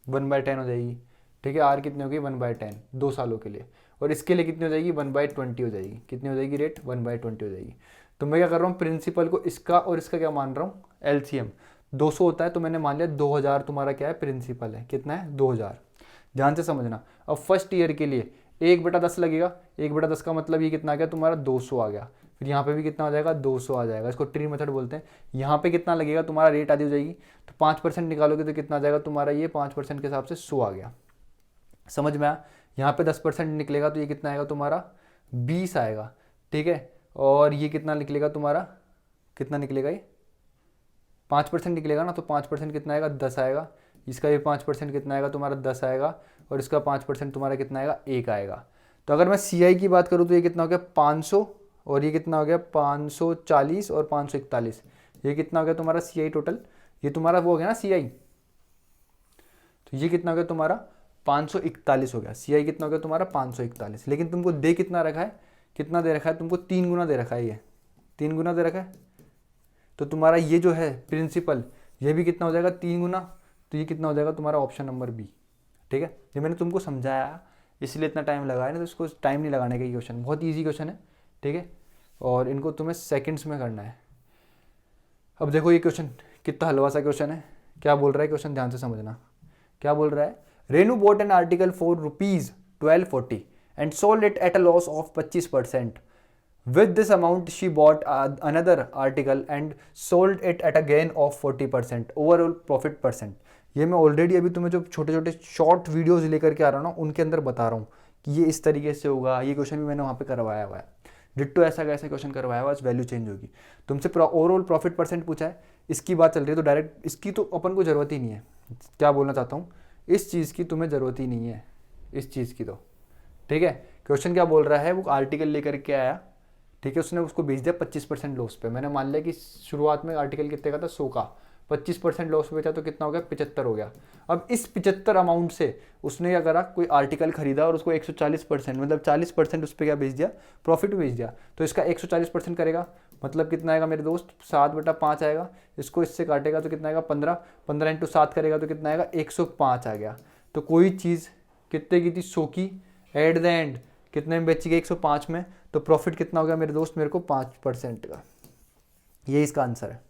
1/10 हो जाएगी, ठीक है। आर कितनी होगी 1/10 2 सालों के लिए, और इसके लिए कितनी हो जाएगी 1/20 हो जाएगी, कितनी हो जाएगी रेट 1/20 हो जाएगी। तो मैं क्या कर रहा हूँ, प्रिंसिपल को इसका और इसका क्या मान रहा हूँ, LCM 200 होता है, तो मैंने मान लिया 2000 तुम्हारा क्या है प्रिंसिपल है, कितना है 2000। ध्यान से समझना, अब फर्स्ट ईयर के लिए 1/10 लगेगा, 1/10 का मतलब ये कितना आ गया तुम्हारा 200 आ गया, फिर यहाँ पे भी कितना हो जाएगा 200 आ जाएगा, इसको ट्री मेथड बोलते हैं। यहाँ पे कितना लगेगा तुम्हारा रेट आधी हो जाएगी, तो 5% निकालोगे तो कितना आ जाएगा तुम्हारा, ये 5% के हिसाब से 100 आ गया, समझ में आया। यहाँ पे 10% निकलेगा तो ये कितना आएगा तुम्हारा 20 आएगा, ठीक है। और ये कितना निकलेगा तुम्हारा, कितना निकलेगा, ये 5% निकलेगा ना, तो 5% कितना आएगा 10 आएगा, इसका भी 5% कितना आएगा तुम्हारा 10 आएगा, और इसका 5% तुम्हारा कितना आएगा 1 आएगा। तो अगर मैं CI की बात करूँ तो ये कितना हो गया 500, और ये कितना हो गया 540 और 541, ये कितना हो गया तुम्हारा CI टोटल, ये तुम्हारा वो हो गया ना CI, तो ये कितना हो गया तुम्हारा 541 हो गया। CI कितना हो गया तुम्हारा 541, लेकिन तुमको दे कितना रखा है, कितना दे रखा है तुमको 3 गुना दे रखा है, ये 3 गुना दे रखा है, तो तुम्हारा ये जो है प्रिंसिपल ये भी कितना हो जाएगा 3 गुना, तो ये कितना हो जाएगा तुम्हारा ऑप्शन नंबर B, ठीक है। ये मैंने तुमको समझाया इसलिए इतना टाइम लगाया ना, तो इसको टाइम नहीं लगाने का, ये क्वेश्चन बहुत ईजी क्वेश्चन है, ठीक है, और इनको तुम्हें सेकंड्स में करना है। अब देखो ये क्वेश्चन कितना हलवा सा क्वेश्चन है, क्या बोल रहा है क्वेश्चन, ध्यान से समझना क्या बोल रहा है। Renu bot an article for ₹1240 and sold it at a loss of 25%. With this amount, she bought another article and sold it at a gain of 40%. Overall profit percent. ये मैं ऑलरेडी अभी तुम्हें जो छोटे छोटे शॉर्ट वीडियोस लेकर के आ रहा हूँ ना, उनके अंदर बता रहा हूँ कि ये इस तरीके से होगा। ये क्वेश्चन भी मैंने वहाँ पे करवाया हुआ है, डिट्टो ऐसा कैसा क्वेश्चन करवाया हुआ है, वैल्यू चेंज होगी। तुमसे ओवरऑल प्रॉफिट परसेंट पूछा है, इसकी बात चल रही है, तो डायरेक्ट इसकी तो अपन को ज़रूरत ही नहीं है। क्या बोलना चाहता हूँ, इस चीज़ की तुम्हें ज़रूरत ही नहीं है, इस चीज़ की तो, ठीक है। क्वेश्चन क्या बोल रहा है, वो आर्टिकल लेकर के आया, ठीक है, उसने उसको बेच दिया 25% लॉस पे। मैंने मान लिया कि शुरुआत में आर्टिकल कितने का था 100 का, 25% लॉस पे बेचा तो कितना हो गया 75 हो गया। अब इस 75 अमाउंट से उसने क्या करा, कोई आर्टिकल खरीदा और उसको 140% मतलब 40% उस पर क्या बेच दिया, प्रॉफिट बेच दिया। तो इसका 140% करेगा, मतलब कितना आएगा मेरे दोस्त 7/5 आएगा। इसको इससे काटेगा तो कितना आएगा 15, 15 × 7 करेगा तो कितना आएगा 105 आ गया। तो कोई चीज़ कितने की थी 100 की, एट द एंड कितने में बेची गई 105 में, तो प्रॉफिट कितना हो गया मेरे दोस्त मेरे को 5% का। ये इसका आंसर है,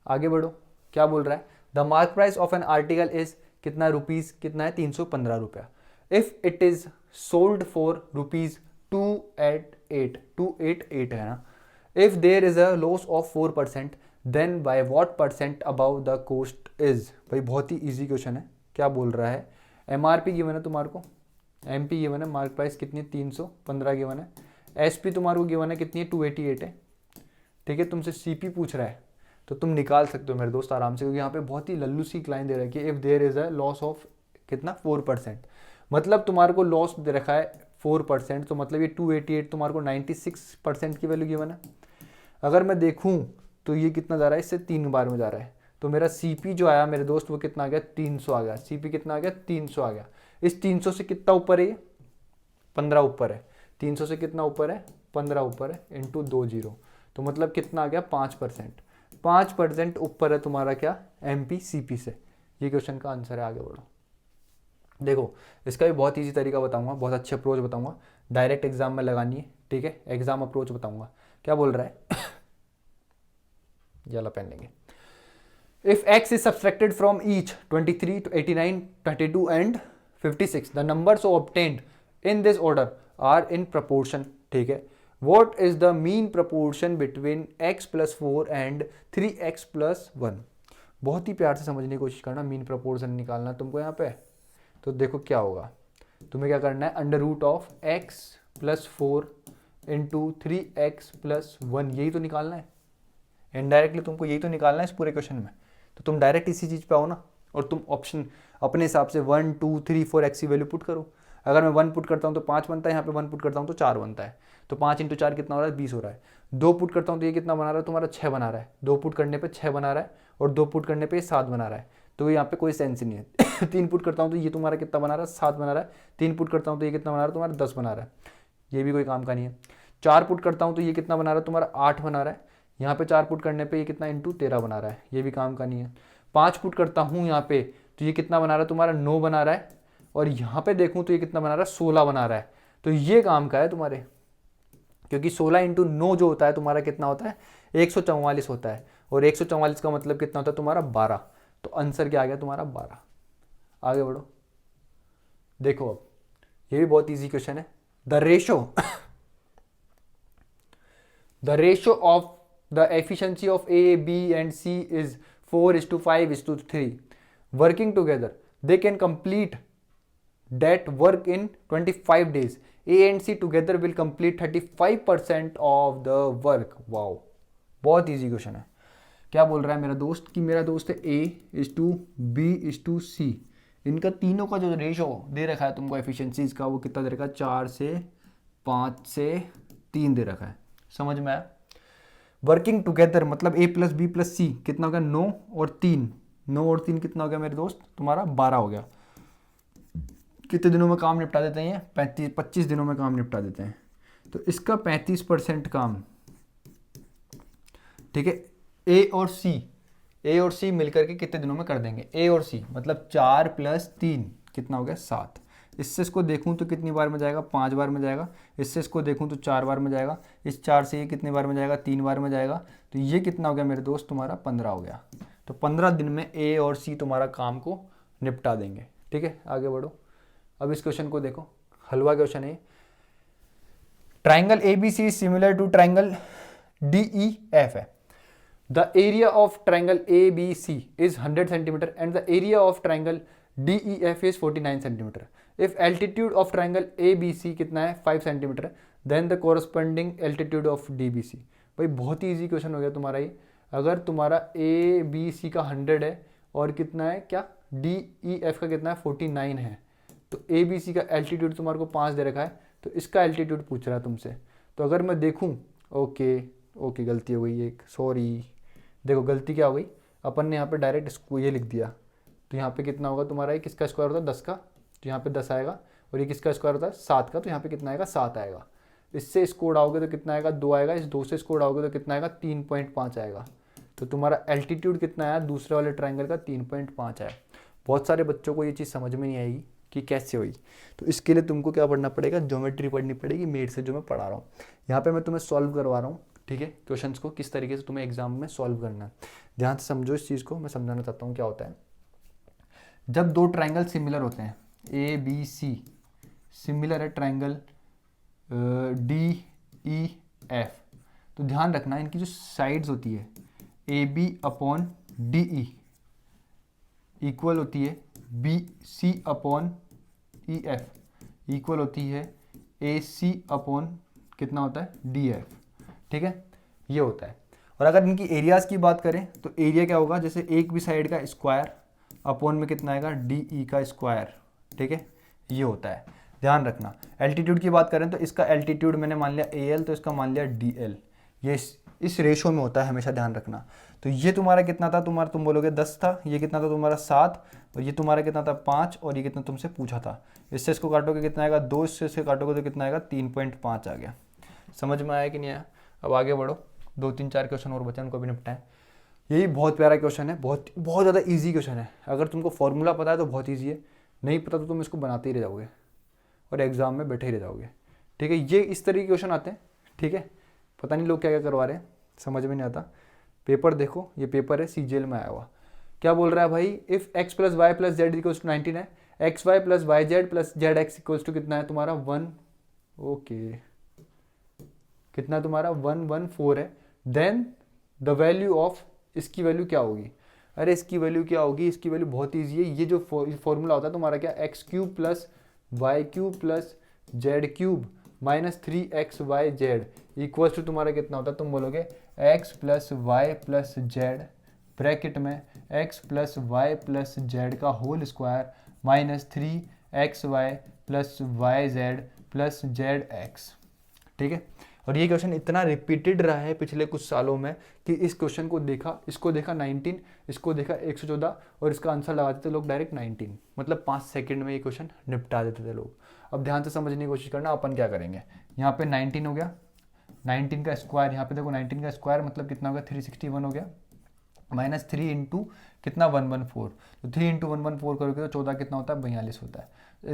आगे बढ़ो, क्या बोल रहा है, the mark price of an article is कितना रुपीज, कितना है 315 रुपया, if it is sold for rupees 288 है ना, if there is a loss of 4% then by what percent above the cost is. भाई बहुत ही इजी क्वेश्चन है, क्या बोल रहा है, एमआरपी गिवन है तुम्हारे को, एमपी गिवन है, मार्क प्राइस कितनी है 315 गिवन है, एसपी तुम्हारे को गिवन है कितनी है 288 है, ठीक है, तुमसे सीपी पूछ रहा है तो तुम निकाल सकते हो मेरे दोस्त आराम से, क्योंकि यहाँ पे बहुत ही लल्लू सी लाइन दे रहा है कि if there is a loss of कितना 4%, मतलब तुम्हारे को लॉस दे रखा है 4%, तो मतलब ये 288 तुम्हारे को 96% की वैल्यू गिवन है। अगर मैं देखूँ तो ये कितना जा रहा है, इससे 3 बार में जा रहा है, तो मेरा सीपी जो आया मेरे दोस्त वो कितना आ गया 300 आ गया, सीपी कितना आ गया 300 आ गया। इस 300 से कितना ऊपर है ये 15 ऊपर है, 300 से कितना ऊपर है 15 ऊपर है, इंटू 20, तो मतलब कितना आ गया 5%, 5% ऊपर है तुम्हारा क्या एमपी सीपी से। ये क्वेश्चन का आंसर है, आगे बढ़ो। देखो इसका भी बहुत ईजी तरीका बताऊंगा, बहुत अच्छे अप्रोच बताऊंगा, डायरेक्ट एग्जाम में लगानी है, ठीक है, एग्जाम अप्रोच बताऊंगा। क्या बोल रहा है ये पेन लेंगे, if x is subtracted from each 23 to 89 32 and 56 the numbers so obtained in this order are in proportion, ठीक है, what is the mean proportion between x plus 4 and 3x plus 1। बहुत ही प्यार से समझने की कोशिश करना, मीन प्रोपोर्शन निकालना तुमको यहाँ पे। तो देखो क्या होगा, तुम्हें क्या करना है, under root of x plus 4 into 3x plus 1, यही तो निकालना है, इनडायरेक्टली तुमको यही तो निकालना है इस पूरे क्वेश्चन में। तो तुम डायरेक्ट इसी चीज़ पे आओ ना, और तुम ऑप्शन अपने हिसाब से 1 2 3 4 x की वैल्यू पुट करो। अगर मैं 1 पुट करता हूँ तो 5 बनता है, यहाँ पे 1 पुट करता हूँ तो 4 बनता है, तो 5 इंटू 4 कितना हो रहा है 20 हो रहा है। 2 पुट करता हूँ तो ये कितना बना रहा है तुम्हारा 6 बना रहा है, 2 पुट करने पे 6 बना रहा है, और 2 पुट करने पे 7 बना रहा है, तो यहाँ पे कोई सेंस ही नहीं है। 3 पुट करता हूँ तो ये तुम्हारा कितना बना रहा है 7 बना रहा है, 3 पुट करता हूँ तो ये कितना बना रहा है तुम्हारा 10 बना रहा है, ये भी कोई काम का नहीं है। 4 पुट करता हूँ तो ये कितना बना रहा है तुम्हारा 8 बना रहा है, यहाँ पे 4 पुट करने पे ये कितना इंटू 13 बना रहा है, ये भी काम का नहीं है। 5 पुट करता हूँ यहाँ पे तो ये कितना बना रहा है तुम्हारा 9 बना रहा है, और यहाँ पे देखूँ तो ये कितना बना रहा है 16 बना रहा है, तो ये काम का है तुम्हारे, क्योंकि 16 इंटू 9 जो होता है तुम्हारा कितना होता है 144 होता है, और 144 का मतलब कितना होता है तुम्हारा 12, तो आंसर क्या आ गया तुम्हारा 12। आगे बढ़ो, देखो अब ये भी बहुत इजी क्वेश्चन है, the ratio of the efficiency of A, B and C is 4:5:3. Working together, they can complete that work in 25 days. A and C together will complete 35% of the work. Wow, बहुत easy question है। क्या बोल रहा है मेरा दोस्त कि मेरा दोस्त है A:B:C, इनका तीनों का जो रेशो दे रखा है तुमको एफिशिएंसीज का, वो कितना दे रखा है 4 से 5 से 3 दे रखा है, समझ में आया। वर्किंग टुगेदर मतलब A plus b plus c कितना हो गया 9 और 3, 9 और 3 कितना हो गया मेरे दोस्त तुम्हारा 12 हो गया। कितने दिनों में काम निपटा देते हैं, 25 दिनों में काम निपटा देते हैं, तो इसका 35% काम, ठीक है, ए और सी मिलकर के कितने दिनों में कर देंगे, ए और सी मतलब 4 + 3 कितना हो गया 7। इससे इसको देखूं तो कितनी बार में जाएगा 5 बार में जाएगा, इससे इसको देखूं तो 4 बार में जाएगा, इस 4 से ये कितने बार में जाएगा 3 बार में जाएगा, तो ये कितना हो गया मेरे दोस्त तुम्हारा 15 हो गया। तो 15 दिन में ए और सी तुम्हारा काम को निपटा देंगे, ठीक है। आगे बढ़ो, अब इस क्वेश्चन को देखो, हलवा क्वेश्चन है। Triangle A B C similar to triangle D E F है। The area of triangle A B C is 100 centimetre and the area of triangle D E F is 49 centimetre. If altitude of triangle A B C कितना है 5 centimetre, then the corresponding altitude of D B C. भाई बहुत ही ईजी क्वेश्चन हो गया तुम्हारा ये। अगर तुम्हारा ए बी सी का 100 है और कितना है क्या डी ई एफ का कितना है 49 है, तो ए बी सी का एल्टीट्यूड तुम्हारे को 5 दे रखा है, तो इसका एल्टीट्यूड पूछ रहा है तुमसे। तो अगर मैं देखूँ, ओके गलती हो गई एक, सॉरी। देखो गलती क्या हो गई, अपन ने यहाँ पे डायरेक्ट इसको ये लिख दिया, तो यहाँ पे कितना होगा तुम्हारा, ये किसका स्क्वायर होता है 10 का, तो यहाँ पे 10 आएगा, और ये किसका स्क्वायर होता है 7 का, तो यहाँ पे कितना आएगा 7 आएगा। इससे इसको उड़ाओगे तो कितना आएगा 2 आएगा, इस 2 से इसको उड़ाओगे तो कितना आएगा 3.5 आएगा। तो तुम्हारा एल्टीट्यूड कितना आया दूसरे वाले ट्राइंगल का 3.5 आया। बहुत सारे बच्चों को ये चीज़ समझ में नहीं आएगी कि कैसे हुई, तो इसके लिए तुमको क्या पढ़ना पड़ेगा, ज्योमेट्री पढ़नी पड़ेगी मेरे से जो मैं पढ़ा रहा हूँ। यहाँ पे मैं तुम्हें सॉल्व करवा रहा हूँ, ठीक है, क्वेश्चंस को किस तरीके से तुम्हें एग्जाम में सॉल्व करना है। ध्यान से समझो इस चीज़ को, मैं समझाना चाहता हूँ क्या होता है। जब दो ट्रायंगल सिमिलर होते हैं, ए बी सी सिमिलर है ट्रायंगल डी ई एफ, तो ध्यान रखना इनकी जो साइड्स होती है A B upon D E equal होती है B C upon E F equal होती है ए सी अपॉन कितना होता है डी एफ। ठीक है, ये होता है। और अगर इनकी एरियाज़ की बात करें तो एरिया क्या होगा, जैसे एक भी साइड का स्क्वायर अपॉन में कितना आएगा डी ई का स्क्वायर। ठीक है, ये होता है, ध्यान रखना। एल्टीट्यूड की बात करें तो इसका एल्टीट्यूड मैंने मान लिया ए एल, तो इसका मान लिया डी एल। ये इस रेशो में होता है, हमेशा ध्यान रखना। तो ये तुम्हारा कितना था, तुम्हारा तुम बोलोगे 10 था, ये कितना था तुम्हारा 7, और ये तुम्हारा कितना था 5, और ये कितना तुमसे पूछा था। इससे इसको काटोगे कितना आएगा 2, इससे काटोगे तो कितना आएगा 3.5 आ गया। समझ में आया कि नहीं आया? अब आगे बढ़ो, 2 3 4 क्वेश्चन और बचे, उनको भी निपटाएं। यही बहुत प्यारा क्वेश्चन है, बहुत बहुत ज़्यादा ईजी क्वेश्चन है। अगर तुमको फॉर्मूला पता है तो बहुत ईजी है, नहीं पता तो तुम इसको बनाते ही रह जाओगे और एग्जाम में बैठे ही रह जाओगे। ठीक है, ये इस तरह के क्वेश्चन आते हैं। ठीक है, पता नहीं लोग क्या क्या करवा रहे हैं, समझ में नहीं आता। पेपर देखो, ये पेपर है सीजीएल में आया हुआ। क्या बोल रहा है भाई, if x plus Y plus Z equals to 19 है, X Y plus Y Z plus Z X equals to कितना है तुम्हारा 1, ओके कितना है तुम्हारा 114 है। देन द वैल्यू ऑफ, इसकी वैल्यू क्या होगी? अरे इसकी वैल्यू क्या होगी, इसकी वैल्यू बहुत ईजी है। ये जो फॉर्मूला होता है तुम्हारा क्या, x cube plus y cube plus z cube minus 3xyz equals to तुम्हारा कितना होता है, तुम बोलोगे x plus Y plus z bracket में x plus Y plus z का whole square minus 3xy plus Y Z plus Z x. ठीक है, और ये क्वेश्चन इतना रिपीटेड रहा है पिछले कुछ सालों में कि इस क्वेश्चन को देखा, इसको देखा 19, इसको देखा 114, और इसका आंसर लगाते थे लोग डायरेक्ट 19, मतलब 5 सेकंड में ये क्वेश्चन निपटा देते थे लोग। अब ध्यान से समझने की कोशिश करना, अपन क्या करेंगे। यहाँ पे 19 हो गया, 19 का स्क्वायर, यहाँ पे देखो 19 का स्क्वायर मतलब कितना हो गया 361 हो गया, माइनस 3 इंटू कितना 114, तो 3 इंटू 114 करोगे तो 14 कितना होता है 42 होता है।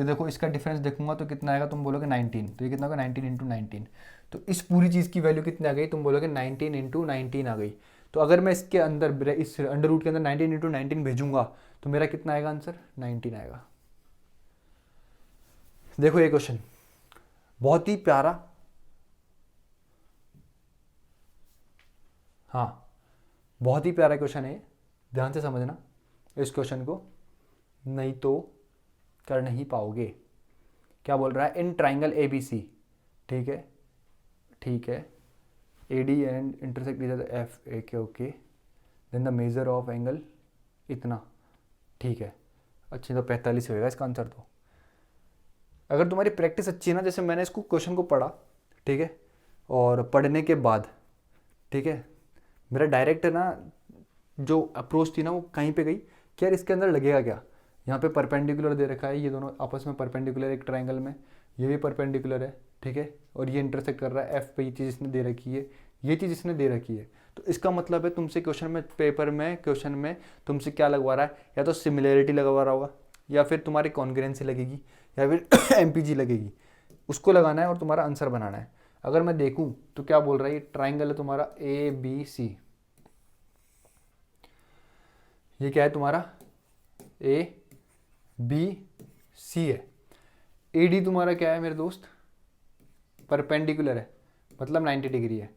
देखो इसका डिफरेंस देखूंगा तो कितना आएगा, तुम बोलोगे 19, तो ये कितना होगा 19 इंटू 19, तो इस पूरी चीज़ की वैल्यू कितनी आ गई, तुम बोलोगे 19 इंटू 19 आ गई। तो अगर मैं इसके अंदर इस अंडर रूट के अंदर 19 इंटू 19 भेजूंगा तो मेरा कितना आएगा आंसर, 19 आएगा। देखो ये क्वेश्चन बहुत ही प्यारा, हाँ बहुत ही प्यारा क्वेश्चन है, ध्यान से समझना इस क्वेश्चन को, नहीं तो कर नहीं पाओगे। क्या बोल रहा है, इन ट्राइंगल ABC, ठीक है ठीक है, AD and intersect is F A, okay, then the measure of angle इतना, ठीक है। अच्छा तो 45 होएगा इसका आंसर। तो अगर तुम्हारी प्रैक्टिस अच्छी है ना, जैसे मैंने इसको क्वेश्चन को पढ़ा, ठीक है, और पढ़ने के बाद, ठीक है, मेरा डायरेक्ट ना जो अप्रोच थी ना वो कहीं पे गई कि यार इसके अंदर लगेगा क्या। यहाँ पे परपेंडिकुलर दे रखा है, ये दोनों आपस में परपेंडिकुलर एक ट्रायंगल में, ये भी परपेंडिकुलर है, ठीक है, और ये इंटरसेक्ट कर रहा है एफ पे, ये चीज़ इसने दे रखी है, ये चीज़ इसने दे रखी है। तो इसका मतलब है तुमसे क्वेश्चन में, पेपर में क्वेश्चन में तुमसे क्या लगवा रहा है, या तो सिमिलैरिटी लगवा रहा होगा, या फिर तुम्हारी कॉन्ग्रुएंसी लगेगी, या फिर MPG लगेगी, उसको लगाना है और तुम्हारा आंसर बनाना है। अगर मैं देखूं तो क्या बोल रहा है, ये ट्राइंगल है तुम्हारा ABC, ये क्या है तुम्हारा ABC है। AD तुम्हारा क्या है मेरे दोस्त, परपेंडिकुलर है, मतलब 90 डिग्री है,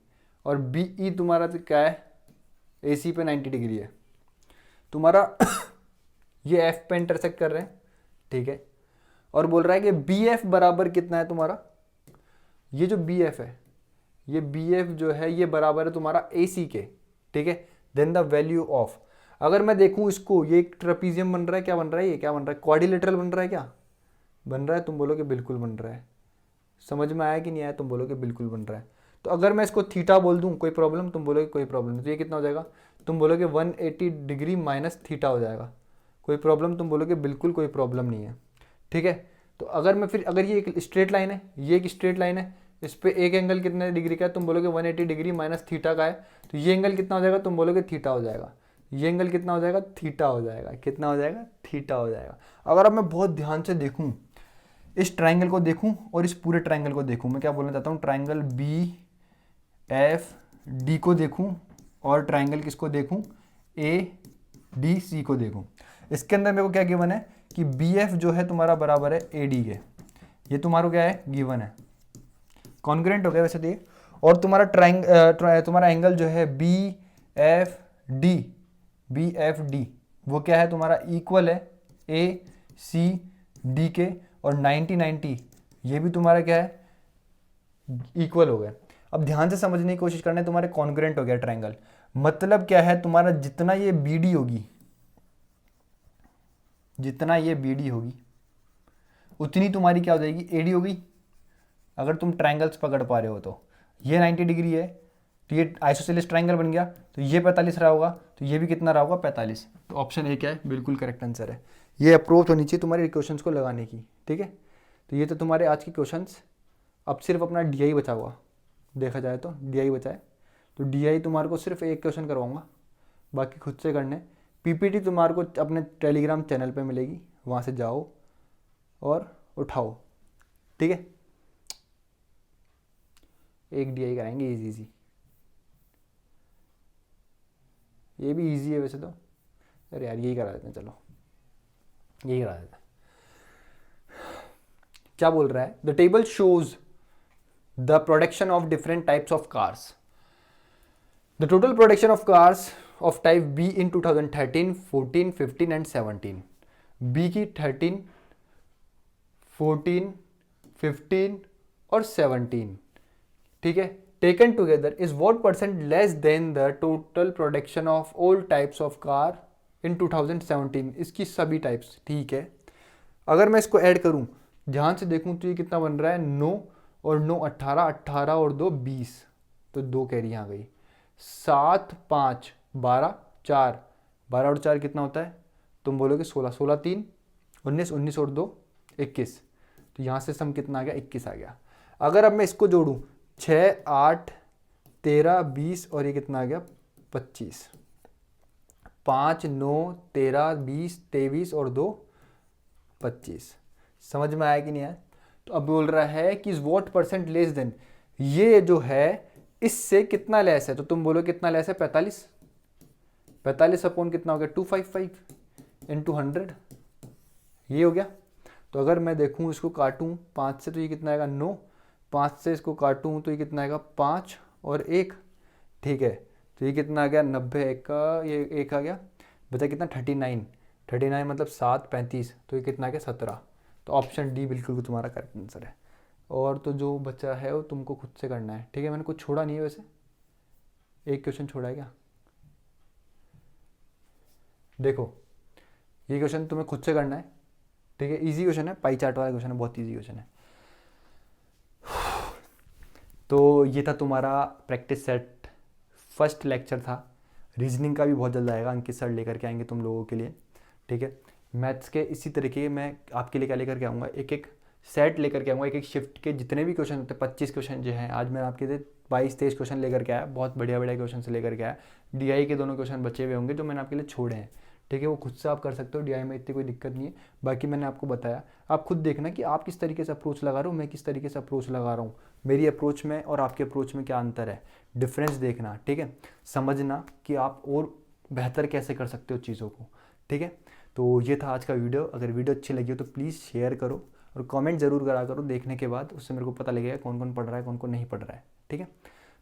और BE तुम्हारा तो क्या है, AC पे 90 डिग्री है तुम्हारा। ये F पे इंटरसेक्ट कर रहे हैं, ठीक है, और बोल रहा है कि BF बराबर कितना है तुम्हारा, ये जो BF है, ये BF जो है ये बराबर है तुम्हारा AC के, ठीक है। देन द वैल्यू ऑफ, अगर मैं देखूं इसको, ये एक ट्रेपीजियम बन रहा है, क्या बन रहा है, ये क्या बन रहा है, क्वाड्रिलेटरल बन रहा है, क्या बन रहा है, तुम बोलोगे बिल्कुल बन रहा है। समझ में आया कि नहीं आया, तुम बोलोगे बिल्कुल बन रहा है। तो अगर मैं इसको थीटा बोल दूं, कोई प्रॉब्लम, तुम बोलोगे कोई प्रॉब्लम नहीं। तो ये कितना हो जाएगा, तुम बोलोगे 180 डिग्री माइनस थीटा हो जाएगा, कोई प्रॉब्लम, तुम बोलोगे बिल्कुल कोई प्रॉब्लम नहीं है, ठीक है। तो अगर मैं फिर, अगर ये एक स्ट्रेट लाइन है, ये एक स्ट्रेट लाइन है, इस पे एक एंगल कितने डिग्री का है, तुम बोलोगे 180 डिग्री माइनस थीटा का है, तो ये एंगल कितना हो जाएगा, तुम बोलोगे थीटा हो जाएगा। ये एंगल कितना हो जाएगा, थीटा हो जाएगा, कितना हो जाएगा, थीटा हो जाएगा। अगर अब मैं बहुत ध्यान से देखूं, इस ट्राइंगल को देखूं और इस पूरे ट्राइंगल को देखूं, मैं क्या बोलना चाहता हूं, ट्राइंगल BFC डी को देखूं और ट्राइंगल किसको देखूं, ए डी सी को देखूं। इसके अंदर मेरे को क्या गिवन है कि बी एफ जो है तुम्हारा बराबर है ए डी के, ये तुम्हारा क्या है गिवन है, कॉन्ग्रुएंट हो गया वैसे तो ये। और तुम्हारा तुम्हारा एंगल जो है बी एफ डी वो क्या है तुम्हारा इक्वल है ए सी डी के, और 90 ये भी तुम्हारा क्या है इक्वल हो गया। अब ध्यान से समझने की कोशिश करना है, तुम्हारे कॉन्ग्रुएंट हो गया ट्रायंगल, मतलब क्या है तुम्हारा जितना ये बीडी होगी, जितना ये बीडी होगी उतनी तुम्हारी क्या हो जाएगी एडी होगी। अगर तुम ट्रायंगल्स पकड़ पा रहे हो तो ये 90 डिग्री है तो ये आइसोसेलेस ट्रायंगल बन गया, तो ये 45 रहा होगा, तो ये भी कितना रहा होगा 45। तो ऑप्शन ए क्या है बिल्कुल करेक्ट आंसर है। ये अप्रोच होनी चाहिए तुम्हारे क्वेश्चंस को लगाने की, ठीक है। तो ये तो तुम्हारे आज के क्वेश्चंस। अब सिर्फ अपना डीआई बचा हुआ, देखा जाए तो डीआई बचा है, तो डीआई तुम्हारे को सिर्फ एक क्वेश्चन करवाऊंगा, बाकी खुद से करने। पीपीटी तुम्हारे को अपने टेलीग्राम चैनल पे मिलेगी, वहाँ से जाओ और उठाओ, ठीक है। एक डीआई कराएंगे इजी, ये भी इजी है वैसे तो। अरे यार यही करा देते हैं, चलो यही करा देते हैं। क्या बोल रहा है, the table shows the production of different types of cars. The total production of cars of type B in 2013, 14, 15 and 17। B की 13, 14, 15 और 17, ठीक है, taken together is what percent less than the total production of all types of car in 2017। इसकी सभी टाइप्स, ठीक है। अगर मैं इसको ऐड करूं, ध्यान से देखूं तो ये कितना बन रहा है 9 और 9 18, 18 और 2 20, तो 2 कैरी यहाँ गई, 7 5 12 4, 12 और 4 कितना होता है, तुम बोलोगे 16, 16 3 19, 19 और 2 21, तो यहाँ से सम कितना आ गया 21 आ गया। अगर अब मैं इसको जोड़ूं 6 8 13 20 और ये कितना आ गया 25, 5 9 13 20 23 और 2 25, समझ में आया कि नहीं आया। तो अब बोल रहा है कि व्हाट परसेंट लेस देन, ये जो है इससे कितना लेस है, तो तुम बोलो कितना लेस है 45, 45 अपॉन कितना हो गया 255 इंटू 100, ये हो गया। तो अगर मैं देखूं इसको काटूं 5 से तो ये कितना आएगा 9, 5 से इसको काटूं तो ये कितना आएगा 5 और 1, ठीक है। तो ये कितना आ गया 90, एक का ये एक आ गया, बचा कितना 39, 39 मतलब 7 35, तो ये कितना आ गया 17। तो ऑप्शन डी बिल्कुल तुम्हारा करेक्ट आंसर है। और तो जो बच्चा है वो तुमको खुद से करना है, ठीक है। मैंने कुछ छोड़ा नहीं है वैसे, एक क्वेश्चन छोड़ा है क्या, देखो ये क्वेश्चन तुम्हें खुद से करना है, ठीक है। इजी क्वेश्चन है, पाई चार्ट वाला क्वेश्चन है, बहुत इजी क्वेश्चन है। तो ये था तुम्हारा प्रैक्टिस सेट फर्स्ट लेक्चर था। रीजनिंग का भी बहुत जल्द आएगा, अंकित सर लेकर के आएंगे तुम लोगों के लिए, ठीक है। मैथ्स के इसी तरीके मैं आपके लिए क्या लेकर के आऊँगा, एक एक सेट लेकर के आऊँगा, एक एक शिफ्ट के जितने भी क्वेश्चन होते हैं 25 क्वेश्चन जो हैं, आज मैं आपके लिए 22-23 क्वेश्चन लेकर के आया, बहुत बढ़िया बढ़िया क्वेश्चन से लेकर के आया। डीआई के दोनों क्वेश्चन बचे हुए होंगे जो मैंने आपके लिए छोड़े हैं, ठीक है। वो खुद से आप कर सकते हो, डीआई में इतनी कोई दिक्कत नहीं है। बाकी मैंने आपको बताया, आप खुद देखना कि आप किस तरीके से अप्रोच लगा रहे हो, मैं किस तरीके से अप्रोच लगा रहा हूँ, मेरी अप्रोच में और आपके अप्रोच में क्या अंतर है, डिफरेंस देखना, ठीक है। समझना कि आप और बेहतर कैसे कर सकते हो चीज़ों को, ठीक है। तो ये था आज का वीडियो। अगर वीडियो अच्छी लगी हो तो प्लीज़ शेयर करो और कमेंट ज़रूर करा करो देखने के बाद, उससे मेरे को पता लगेगा कौन कौन पढ़ रहा है कौन कौन नहीं पढ़ रहा है, ठीक है।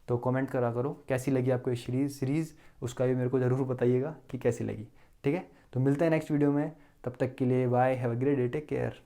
तो कमेंट करा करो कैसी लगी आपको ये सीरीज़, उसका भी मेरे को ज़रूर बताइएगा कि कैसी लगी, ठीक है। तो मिलते हैं नेक्स्ट वीडियो में, तब तक के लिए bye, have a great day, take care.